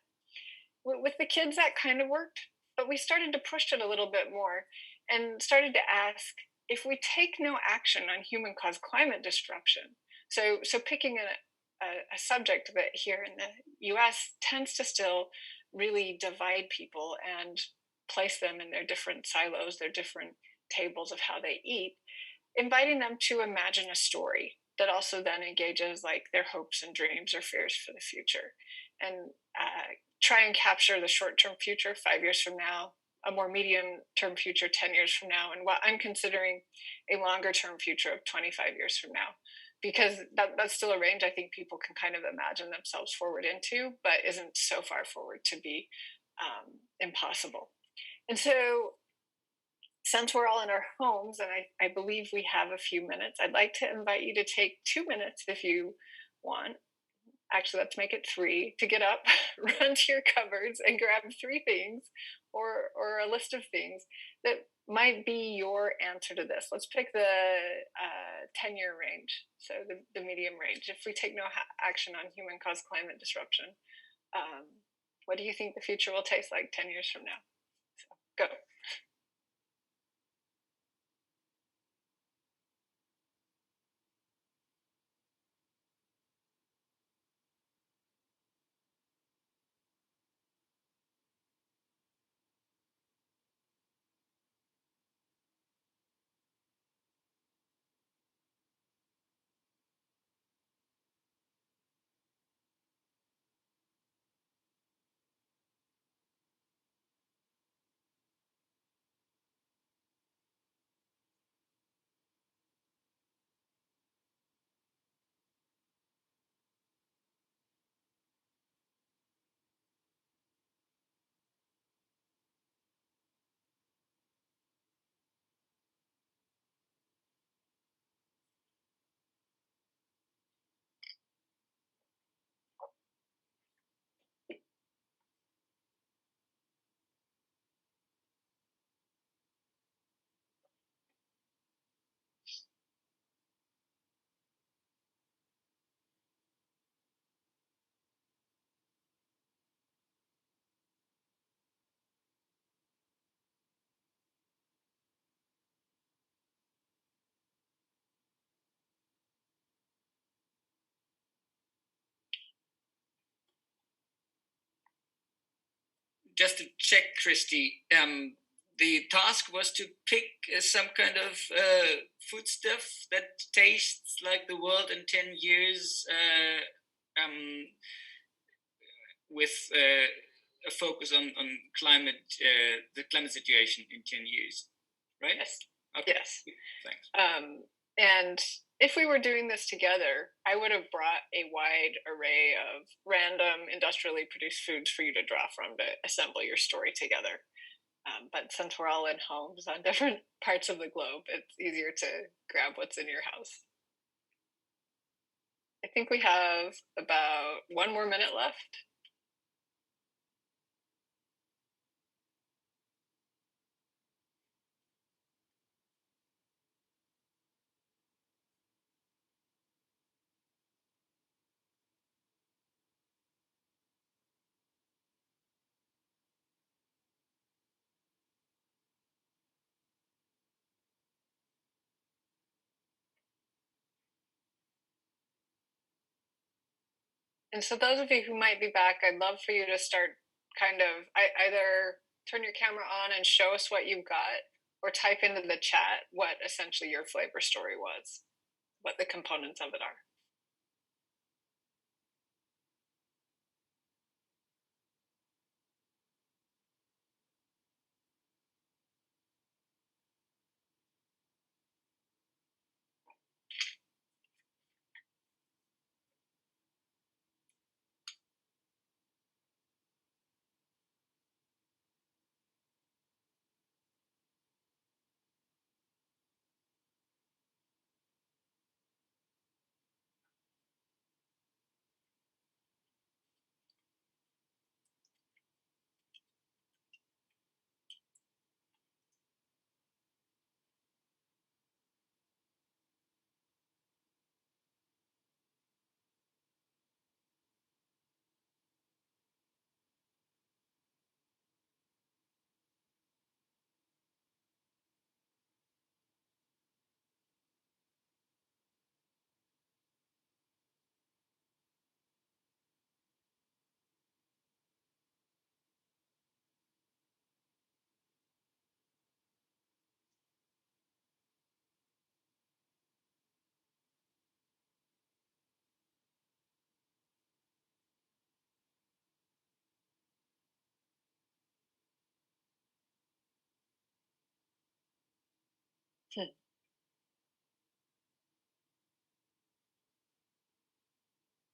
with the kids that kind of worked, but we started to push it a little bit more and started to ask, if we take no action on human caused climate disruption, so picking a subject that here in the US tends to still really divide people and place them in their different silos, their different tables of how they eat, inviting them to imagine a story that also then engages like their hopes and dreams or fears for the future, and try and capture the short-term future 5 years from now, a more medium-term future 10 years from now, and what I'm considering a longer-term future of 25 years from now. Because that's still a range I think people can kind of imagine themselves forward into, but isn't so far forward to be impossible. And so, since we're all in our homes, and I believe we have a few minutes, I'd like to invite you to take 2 minutes if you want. Actually, let's make it 3, to get up, run to your cupboards and grab 3 things or a list of things that might be your answer to this. Let's pick the 10-year range, so the medium range. If we take no action on human caused climate disruption, what do you think the future will taste like 10 years from now? So, go. Just to check, Christy, the task was to pick some kind of foodstuff that tastes like the world in 10 years, with a focus on climate, the climate situation in 10 years, right? Yes. Okay. Yes. Thanks. And if we were doing this together, I would have brought a wide array of random industrially produced foods for you to draw from to assemble your story together. But since we're all in homes on different parts of the globe, it's easier to grab what's in your house. I think we have about 1 more minute left. And so those of you who might be back, I'd love for you to start kind of either turn your camera on and show us what you've got, or type into the chat what essentially your flavor story was, what the components of it are.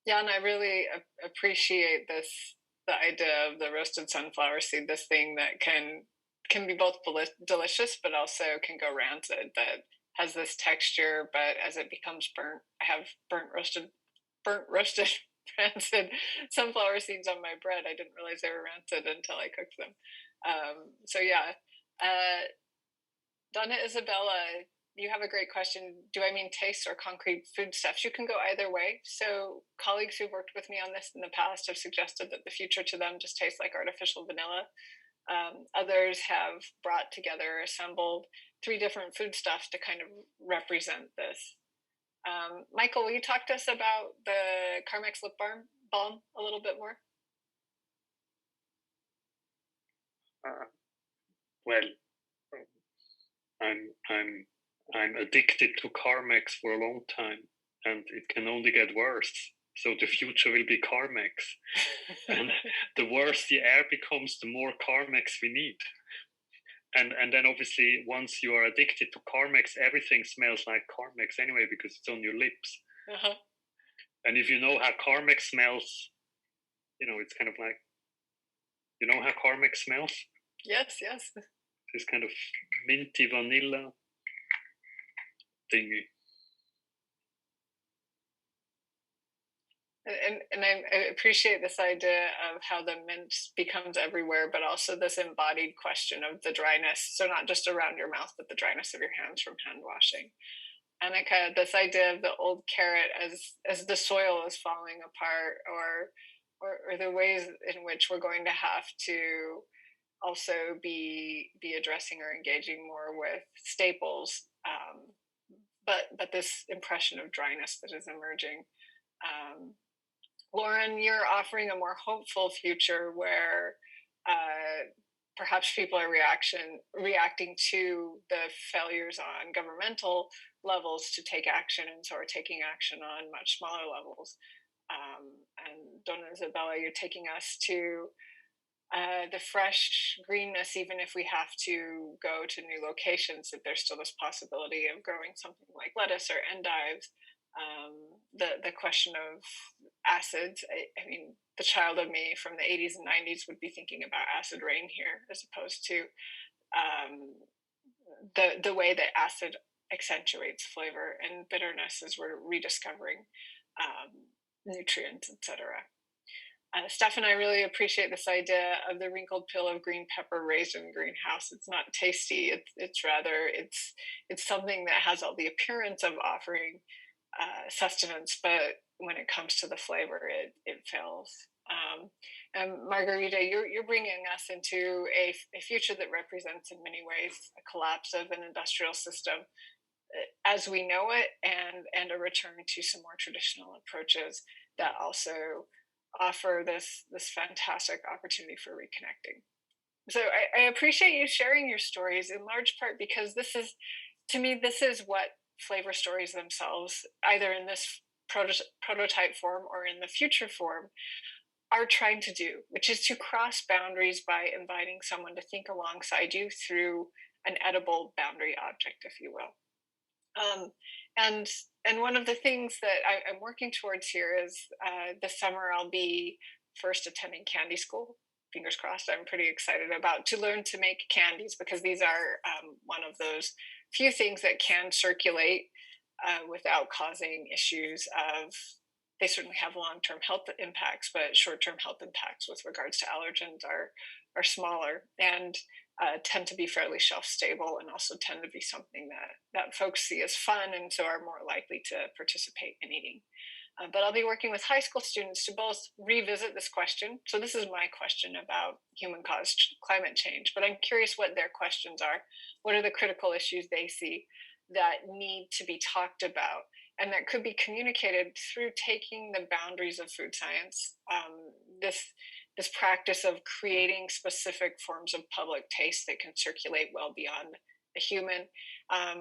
Yeah, and I really appreciate the idea of the roasted sunflower seed, this thing that can be both delicious, but also can go rancid, that has this texture, but as it becomes burnt, I have burnt roasted rancid sunflower seeds on my bread. I didn't realize they were rancid until I cooked them. So yeah, Donna Isabella, you have a great question. Do I mean taste or concrete foodstuffs? You can go either way. So colleagues who've worked with me on this in the past have suggested that the future to them just tastes like artificial vanilla. Others have brought together, assembled 3 different foodstuffs to kind of represent this. Michael, will you talk to us about the Carmex lip balm a little bit more? Well, I'm addicted to Carmex for a long time, and it can only get worse. So the future will be Carmex, and the worse the air becomes, the more Carmex we need. And then obviously, once you are addicted to Carmex, everything smells like Carmex anyway because it's on your lips. Uh-huh. And if you know how Carmex smells, it's kind of like, you know how Carmex smells? Yes, yes. This kind of minty vanilla thingy. And I appreciate this idea of how the mint becomes everywhere, but also this embodied question of the dryness. So not just around your mouth, but the dryness of your hands from hand washing. Annika, this idea of the old carrot as the soil is falling apart, or the ways in which we're going to have to also be addressing or engaging more with staples, but this impression of dryness that is emerging. Lauren, you're offering a more hopeful future where perhaps people are reacting to the failures on governmental levels to take action, and so are taking action on much smaller levels. And Donna Isabella, you're taking us to the fresh greenness, even if we have to go to new locations, that there's still this possibility of growing something like lettuce or endives. The question of acids, I mean, the child of me from the 80s and 90s would be thinking about acid rain here, as opposed to the way that acid accentuates flavor and bitterness as we're rediscovering nutrients, etc. Steph, I really appreciate this idea of the wrinkled pill of green pepper raised in a greenhouse. It's not tasty. It's rather it's something that has all the appearance of offering sustenance, but when it comes to the flavor, it fails. And Margarita, you're bringing us into a future that represents in many ways a collapse of an industrial system as we know it, and a return to some more traditional approaches that also offer this fantastic opportunity for reconnecting. So I appreciate you sharing your stories in large part because this is, to me, this is what flavor stories themselves, either in this prototype form or in the future form, are trying to do, which is to cross boundaries by inviting someone to think alongside you through an edible boundary object, if you will. And one of the things that I'm working towards here is this summer I'll be first attending candy school. Fingers crossed. I'm pretty excited about to learn to make candies because these are one of those few things that can circulate without causing issues of. They certainly have long-term health impacts, but short-term health impacts with regards to allergens are smaller and tend to be fairly shelf-stable, and also tend to be something that folks see as fun, and so are more likely to participate in eating. But I'll be working with high school students to both revisit this question. So this is my question about human-caused climate change, but I'm curious what their questions are. What are the critical issues they see that need to be talked about and that could be communicated through taking the boundaries of food science? This practice of creating specific forms of public taste that can circulate well beyond the human,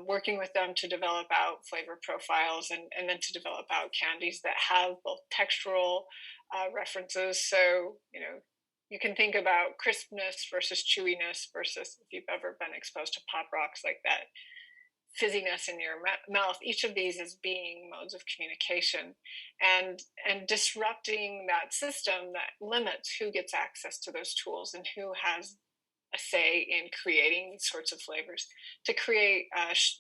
working with them to develop out flavor profiles and then to develop out candies that have both textural references. So, you can think about crispness versus chewiness versus, if you've ever been exposed to Pop Rocks, like that fizziness in your mouth. Each of these is being modes of communication, and disrupting that system that limits who gets access to those tools and who has a say in creating these sorts of flavors, to create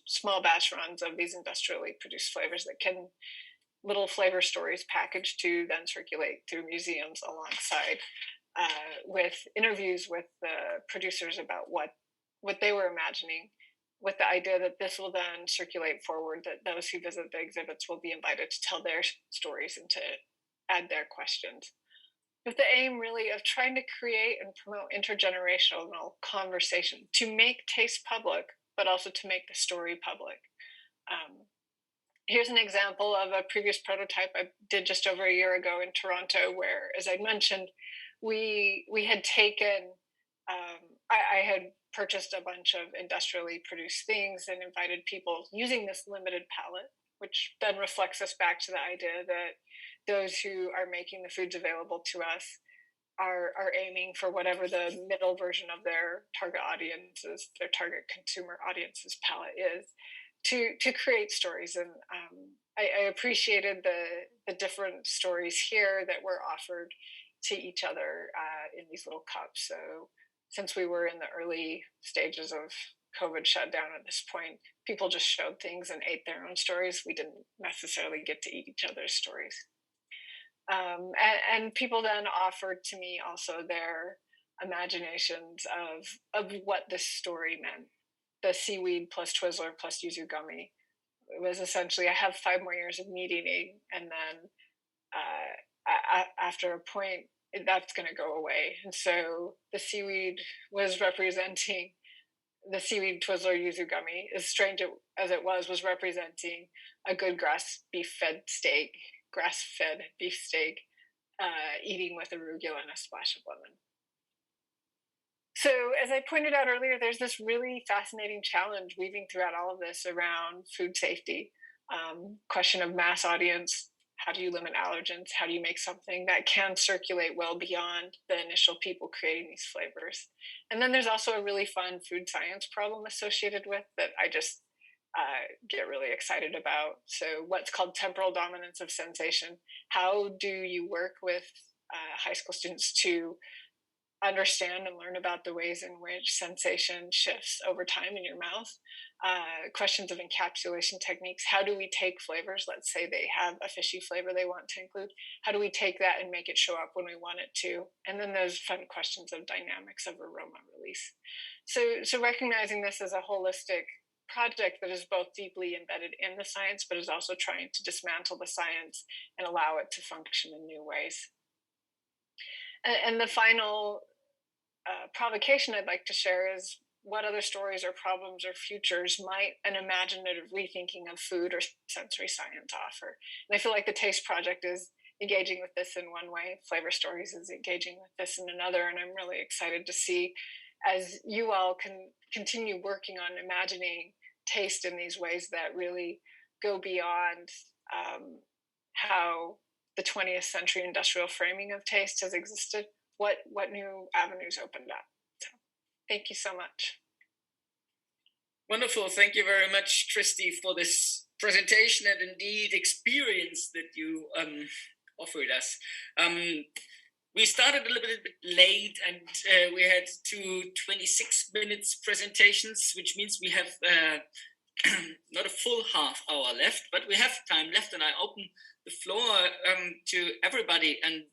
small batch runs of these industrially produced flavors that can, little flavor stories packaged to then circulate through museums alongside with interviews with the producers about what they were imagining, with the idea that this will then circulate forward, that those who visit the exhibits will be invited to tell their stories and to add their questions, with the aim really of trying to create and promote intergenerational conversation, to make taste public, but also to make the story public. Here's an example of a previous prototype I did just over a year ago in Toronto, where, as I mentioned, we had taken, I had purchased a bunch of industrially produced things and invited people using this limited palette, which then reflects us back to the idea that those who are making the foods available to us are aiming for whatever the middle version of their target audiences, their target consumer audience's palette is, to create stories. And I appreciated the different stories here that were offered to each other in these little cups. So since we were in the early stages of COVID shutdown at this point, people just showed things and ate their own stories. We didn't necessarily get to eat each other's stories. And people then offered to me also their imaginations of what this story meant. The seaweed plus Twizzler plus yuzu gummy. It was essentially, I have 5 more years of meat eating, and then after a point, that's going to go away. And so the seaweed was representing, the seaweed Twizzler yuzu gummy, as strange as it was representing a good grass-fed beef steak, eating with arugula and a splash of lemon. So, as I pointed out earlier, there's this really fascinating challenge weaving throughout all of this around food safety. Question of mass audience. How do you limit allergens? How do you make something that can circulate well beyond the initial people creating these flavors? And then there's also a really fun food science problem associated with that I just get really excited about. So what's called temporal dominance of sensation. How do you work with high school students to understand and learn about the ways in which sensation shifts over time in your mouth? Questions of encapsulation techniques. How do we take flavors? Let's say they have a fishy flavor they want to include. How do we take that and make it show up when we want it to? And then those fun questions of dynamics of aroma release. So recognizing this as a holistic project that is both deeply embedded in the science, but is also trying to dismantle the science and allow it to function in new ways. And the final provocation I'd like to share is, what other stories or problems or futures might an imaginative rethinking of food or sensory science offer? And I feel like the Taste Project is engaging with this in one way, Flavor Stories is engaging with this in another, and I'm really excited to see as you all can continue working on imagining taste in these ways that really go beyond how the 20th century industrial framing of taste has existed, what new avenues opened up. So, thank you so much. Wonderful. Thank you very much, Christy, for this presentation and indeed experience that you offered us. We started a little bit late, and we had 2 26 minutes presentations, which means we have not a full half hour left, but we have time left, and I open the floor to everybody and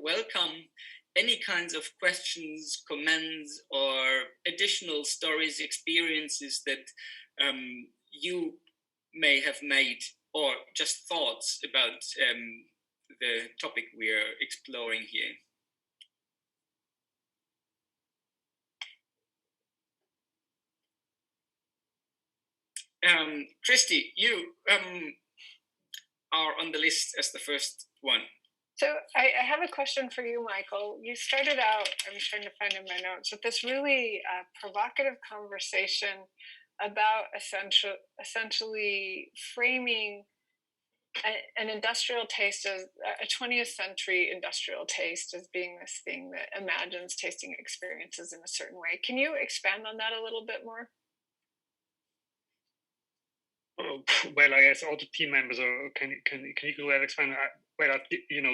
welcome any kinds of questions, comments, or additional stories, experiences that you may have made, or just thoughts about the topic we are exploring here. Christy, you are on the list as the first one. So I have a question for you, Michael. You started out, I'm trying to find in my notes, with this really provocative conversation about essentially framing an industrial taste as a 20th century industrial taste as being this thing that imagines tasting experiences in a certain way. Can you expand on that a little bit more? Well, I guess all the team members are. Can you go ahead and expand? Well,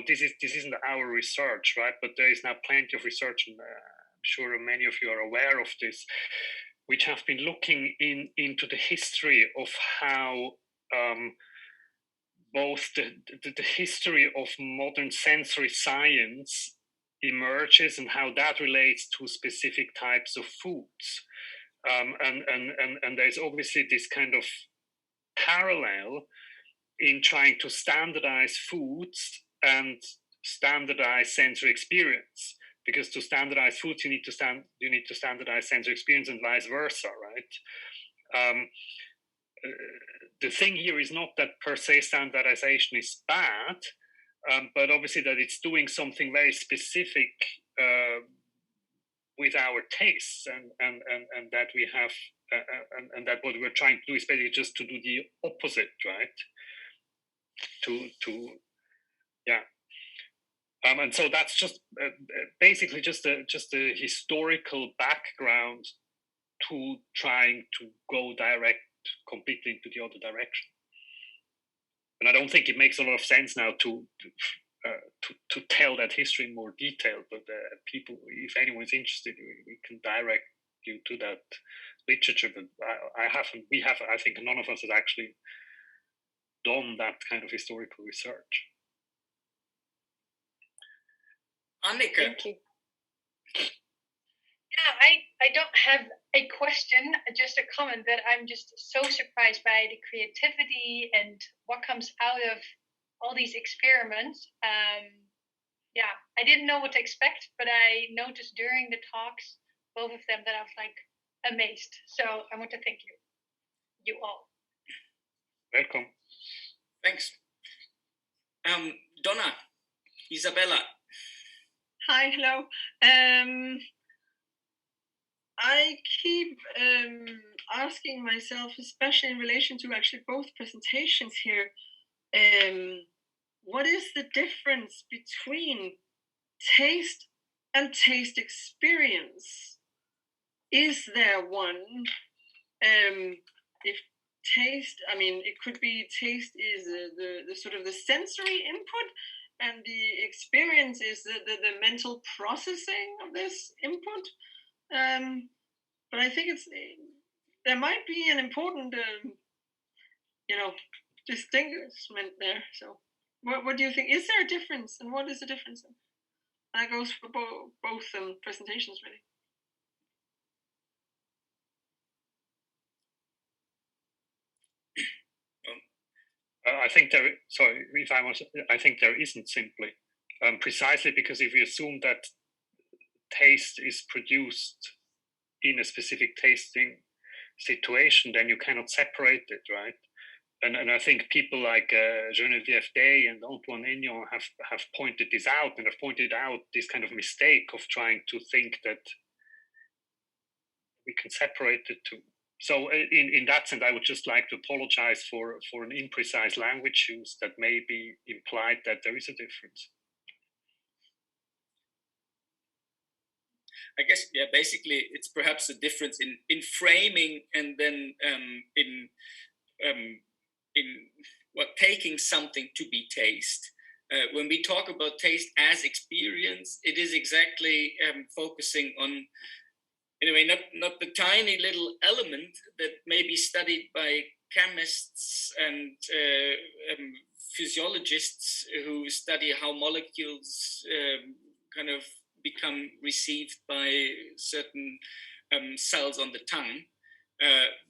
this isn't our research, right? But there is now plenty of research, and I'm sure many of you are aware of this, which have been looking into the history of how both the history of modern sensory science emerges and how that relates to specific types of foods, and there's obviously this kind of parallel in trying to standardize foods and standardize sensory experience, because to standardize foods you need to standardize sensory experience and vice versa, right? The thing here is not that per se standardization is bad, but obviously that it's doing something very specific with our tastes, and that we have and that what we're trying to do is basically just to do the opposite, right? And so that's just basically just a historical background to trying to go completely into the other direction. And I don't think it makes a lot of sense now to tell that history in more detail, but people, if anyone's interested, we can direct you to that literature. But I think none of us has actually done that kind of historical research. Annika. Thank you. Yeah, I don't have a question, just a comment that I'm just so surprised by the creativity and what comes out of all these experiments. Yeah, I didn't know what to expect, but I noticed during the talks, both of them, that I was like amazed. So I want to thank you all. Welcome. Thanks. Donna, Isabella. Hi, hello. I keep asking myself, especially in relation to actually both presentations here, what is the difference between taste and taste experience? Is there one? If taste, I mean, it could be taste is the sort of the sensory input, and the experience is the mental processing of this input. But I think there might be an important, distinguishment there. So, what do you think? Is there a difference, and what is the difference? That goes for both presentations, really. I think there. Sorry, if I was. I think there isn't simply, precisely because if you assume that taste is produced in a specific tasting situation, then you cannot separate it, right? And I think people like Geneviève Day and Antoine Aignan have pointed this out, and have pointed out this kind of mistake of trying to think that we can separate the two. So in that sense, I would just like to apologize for an imprecise language use that may be implied that there is a difference. I guess, yeah, basically it's perhaps a difference in framing and then in what taking something to be taste. When we talk about taste as experience, it is exactly focusing on, in a way, not the tiny little element that may be studied by chemists and physiologists who study how molecules kind of become received by certain cells on the tongue,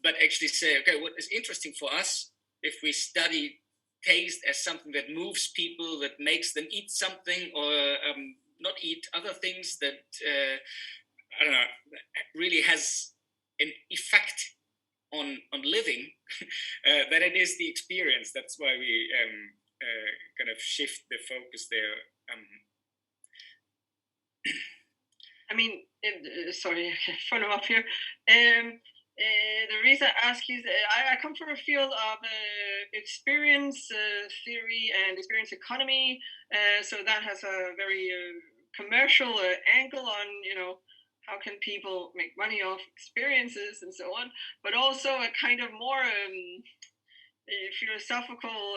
but actually say, okay, what is interesting for us, if we study taste as something that moves people, that makes them eat something or not eat other things, that I don't know, really has an effect on living, that it is the experience. That's why we kind of shift the focus there. I mean, sorry, follow up here. The reason I ask is I come from a field of experience theory and experience economy, so that has a very commercial angle on, you know, how can people make money off experiences and so on, but also a kind of more philosophical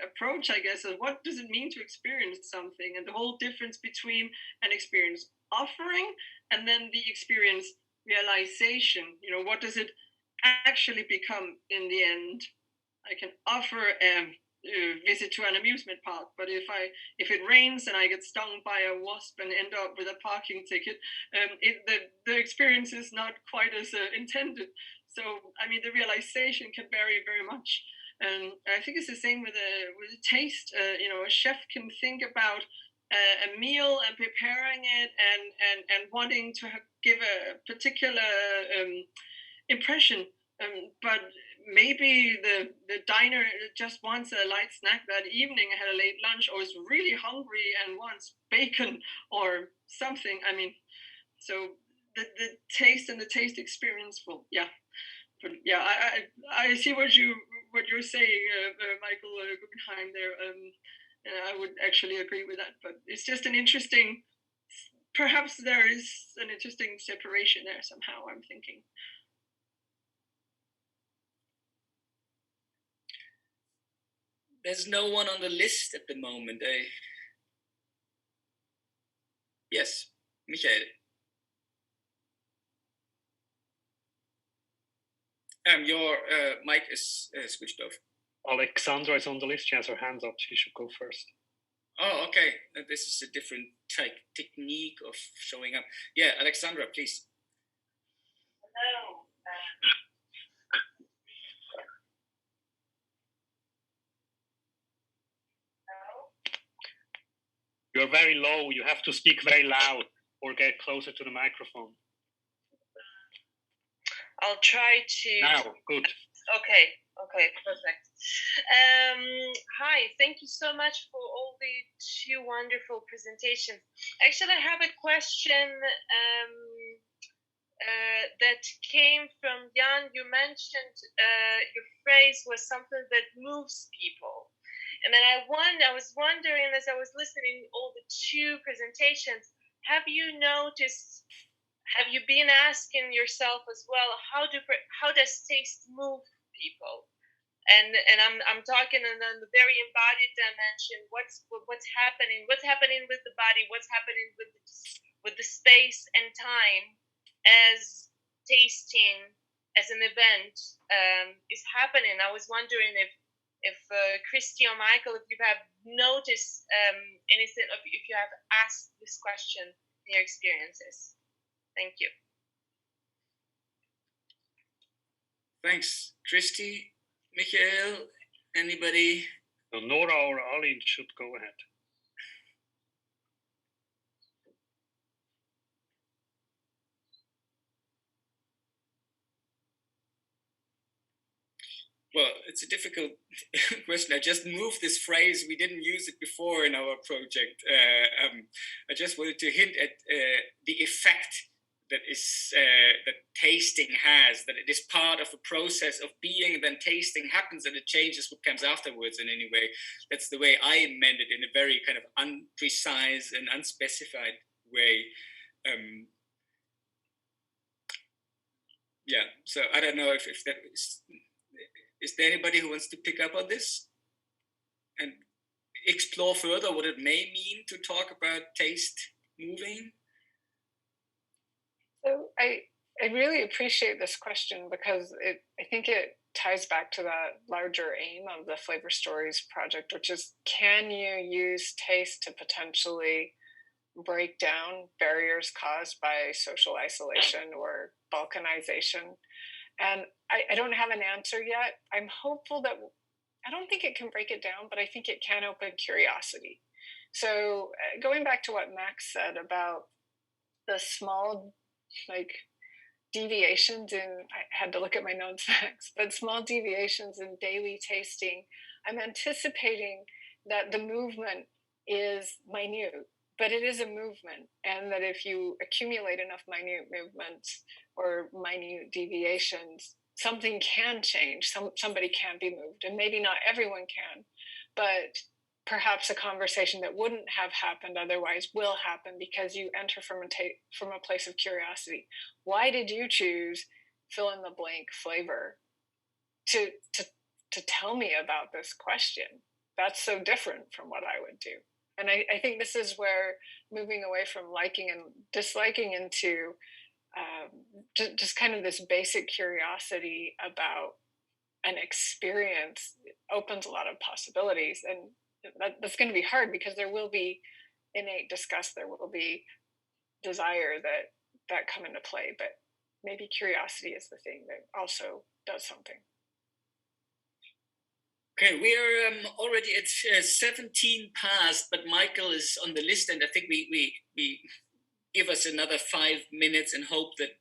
approach, I guess, of what does it mean to experience something, and the whole difference between an experience offering and then the experience realization. You know, what does it actually become in the end? I can offer a visit to an amusement park, but if it rains and I get stung by a wasp and end up with a parking ticket, the experience is not quite as intended. So I mean, the realization can vary very much, and I think it's the same with a taste. You know, a chef can think about a meal and preparing it and wanting to give a particular impression, but maybe the diner just wants a light snack that evening, had a late lunch, or is really hungry and wants bacon or something. I mean, so the taste and the taste experience will, yeah. But yeah, I see what you're saying, Michael Guggenheim there. And I would actually agree with that. But it's just an interesting, perhaps there is an interesting separation there somehow, I'm thinking. There's no one on the list at the moment. Yes, Michael. Your mic is switched off. Alexandra is on the list. She has her hands up. She should go first. Oh, okay. This is a different technique of showing up. Yeah, Alexandra, please. Hello. You're very low. You have to speak very loud or get closer to the microphone. I'll try to. Now, good. Okay, perfect. Hi, thank you so much for all the two wonderful presentations. Actually, I have a question that came from Jan. You mentioned your phrase was something that moves people. And then I was wondering, as I was listening all the two presentations, have you been asking yourself as well, how does taste move people? And I'm talking in the very embodied dimension. What's happening with the body? What's happening with the space and time as tasting as an event is happening? I was wondering if Christy or Michael, if you have noticed anything, if you have asked this question in your experiences. Thank you. Thanks, Christy. Michael, anybody? So Nora or Aline should go ahead. Well, it's a difficult question. I just moved this phrase. We didn't use it before in our project. I just wanted to hint at the effect that tasting has, that it is part of a process of being, and then tasting happens and it changes what comes afterwards in any way. That's the way I meant it, in a very kind of unprecise and unspecified way. Yeah, so I don't know if that is there anybody who wants to pick up on this and explore further what it may mean to talk about taste moving? So I really appreciate this question because I think it ties back to that larger aim of the Flavor Stories project, which is, can you use taste to potentially break down barriers caused by social isolation or balkanization? And I don't have an answer yet. I'm hopeful that, I don't think it can break it down, but I think it can open curiosity. So going back to what Max said about the small, like, deviations in, I had to look at my notes, Max, but small deviations in daily tasting, I'm anticipating that the movement is minute, but it is a movement, and that if you accumulate enough minute movements or minute deviations, something can change. Somebody can be moved, and maybe not everyone can, but perhaps a conversation that wouldn't have happened otherwise will happen because you enter from a place of curiosity. Why did you choose fill in the blank flavor to tell me about this question? That's so different from what I would do. And I think this is where moving away from liking and disliking into just kind of this basic curiosity about an experience opens a lot of possibilities. And that's going to be hard because there will be innate disgust, there will be desire that come into play, but maybe curiosity is the thing that also does something. Okay, we're already at 17 past, but Michael is on the list, and I think we give us another 5 minutes and hope that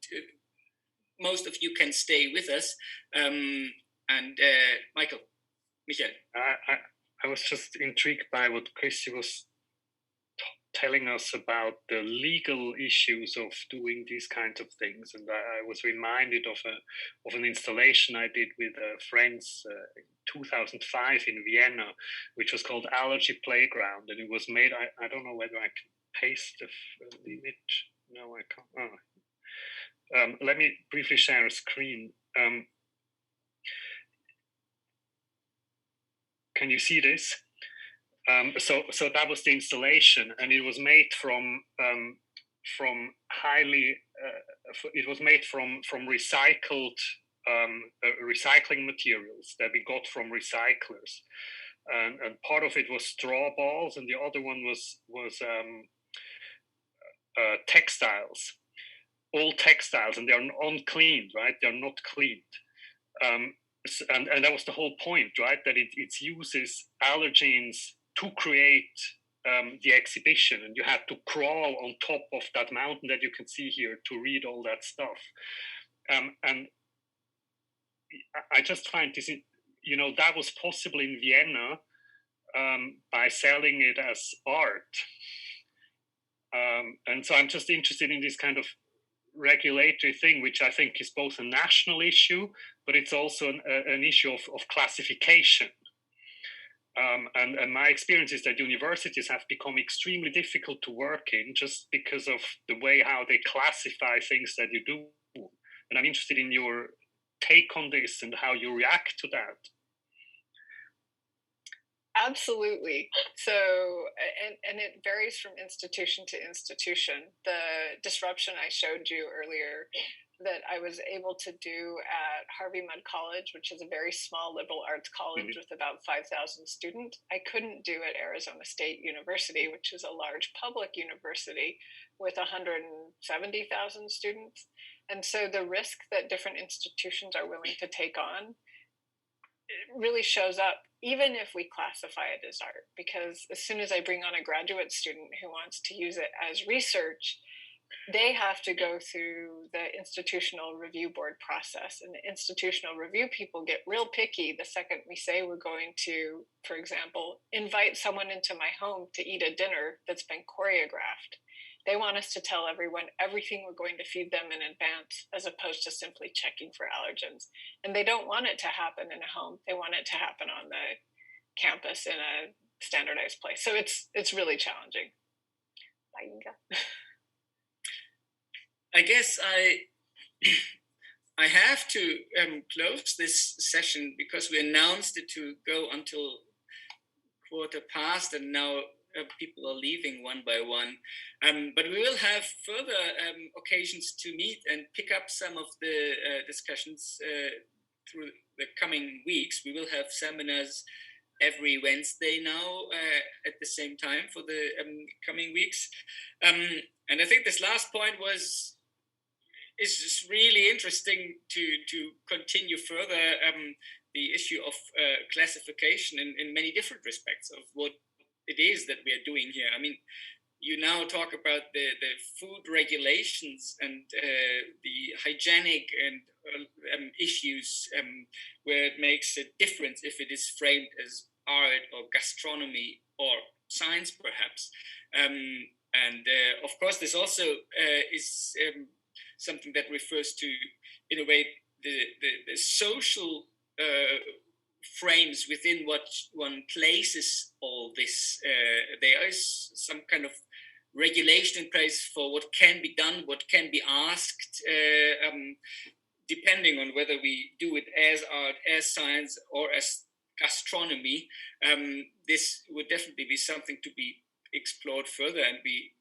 most of you can stay with us. Michael. I was just intrigued by what Christy was telling us about the legal issues of doing these kinds of things, and I was reminded of an installation I did with friends in 2005 in Vienna, which was called Allergy Playground, and it was made. I don't know whether I can paste the image. No, I can't. Oh. Let me briefly share a screen. Can you see this? So that was the installation, and it was made from highly. It was made from recycled recycling materials that we got from recyclers, and part of it was straw balls, and the other one was textiles, all textiles, and they're uncleaned, right? They're not cleaned. And that was the whole point, right? That it uses allergens to create the exhibition, and you had to crawl on top of that mountain that you can see here to read all that stuff. And I just find this, that was possible in Vienna by selling it as art. And so I'm just interested in this kind of regulatory thing, which I think is both a national issue, but it's also an issue of classification. And my experience is that universities have become extremely difficult to work in just because of the way how they classify things that you do. And I'm interested in your take on this and how you react to that. Absolutely. So, and it varies from institution to institution. The disruption I showed you earlier that I was able to do at Harvey Mudd College, which is a very small liberal arts college with about 5,000 students, I couldn't do at Arizona State University, which is a large public university with 170,000 students. And so the risk that different institutions are willing to take on, it really shows up even if we classify it as art, because as soon as I bring on a graduate student who wants to use it as research, they have to go through the institutional review board process, and the institutional review people get real picky the second we say we're going to, for example, invite someone into my home to eat a dinner that's been choreographed. They want us to tell everyone everything we're going to feed them in advance, as opposed to simply checking for allergens. And they don't want it to happen in a home. They want it to happen on the campus in a standardized place. So it's really challenging. Bye, Inga. I guess I have to close this session because we announced it to go until past, and now people are leaving one by one. But we will have further occasions to meet and pick up some of the discussions through the coming weeks. We will have seminars every Wednesday now at the same time for the coming weeks. And I think this last point is just really interesting to continue further the issue of classification in many different respects of what it is that we are doing here. I mean, you now talk about the food regulations and the hygienic and issues where it makes a difference if it is framed as art or gastronomy or science, perhaps. And of course, this also is something that refers to, in a way, the social frames within what one places all this. There is some kind of regulation in place for what can be done, what can be asked, depending on whether we do it as art, as science, or as gastronomy. This would definitely be something to be explored further, and we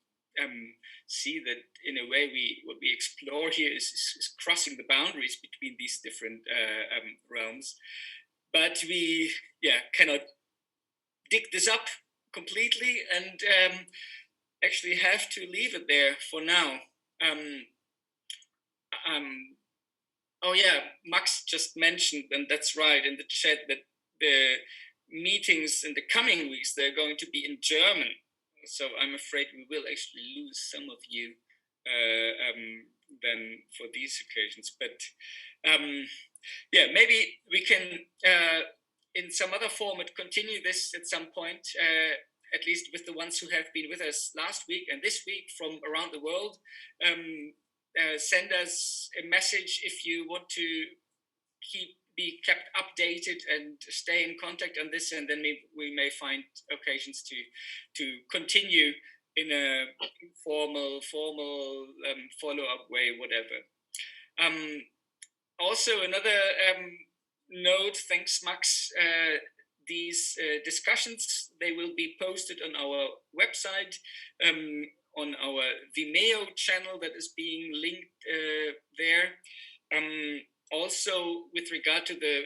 see that in a way what we explore here is crossing the boundaries between these different realms. But we cannot dig this up completely, and actually have to leave it there for now. Oh yeah, Max just mentioned, and that's right, in the chat, that the meetings in the coming weeks, they're going to be in German. So I'm afraid we will actually lose some of you then for these occasions. But maybe we can, in some other format, continue this at some point, at least with the ones who have been with us last week and this week from around the world. Send us a message if you want to be kept updated and stay in contact on this, and then we may find occasions to continue in a formal follow-up way, whatever. Also, another note, thanks Max, these discussions, they will be posted on our website, on our Vimeo channel that is being linked there. Also, with regard to the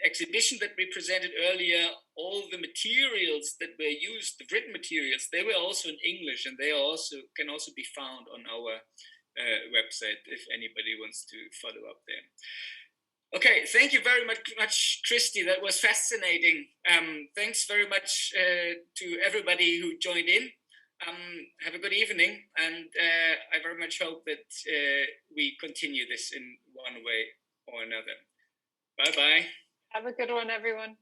exhibition that we presented earlier, all the materials that were used, the written materials, they were also in English, and they can also be found on our website if anybody wants to follow up there. Okay, thank you very much, Christy. That was fascinating. Thanks very much to everybody who joined in. Have a good evening, and I very much hope that we continue this in one way or another. Bye-bye. Have a good one, everyone.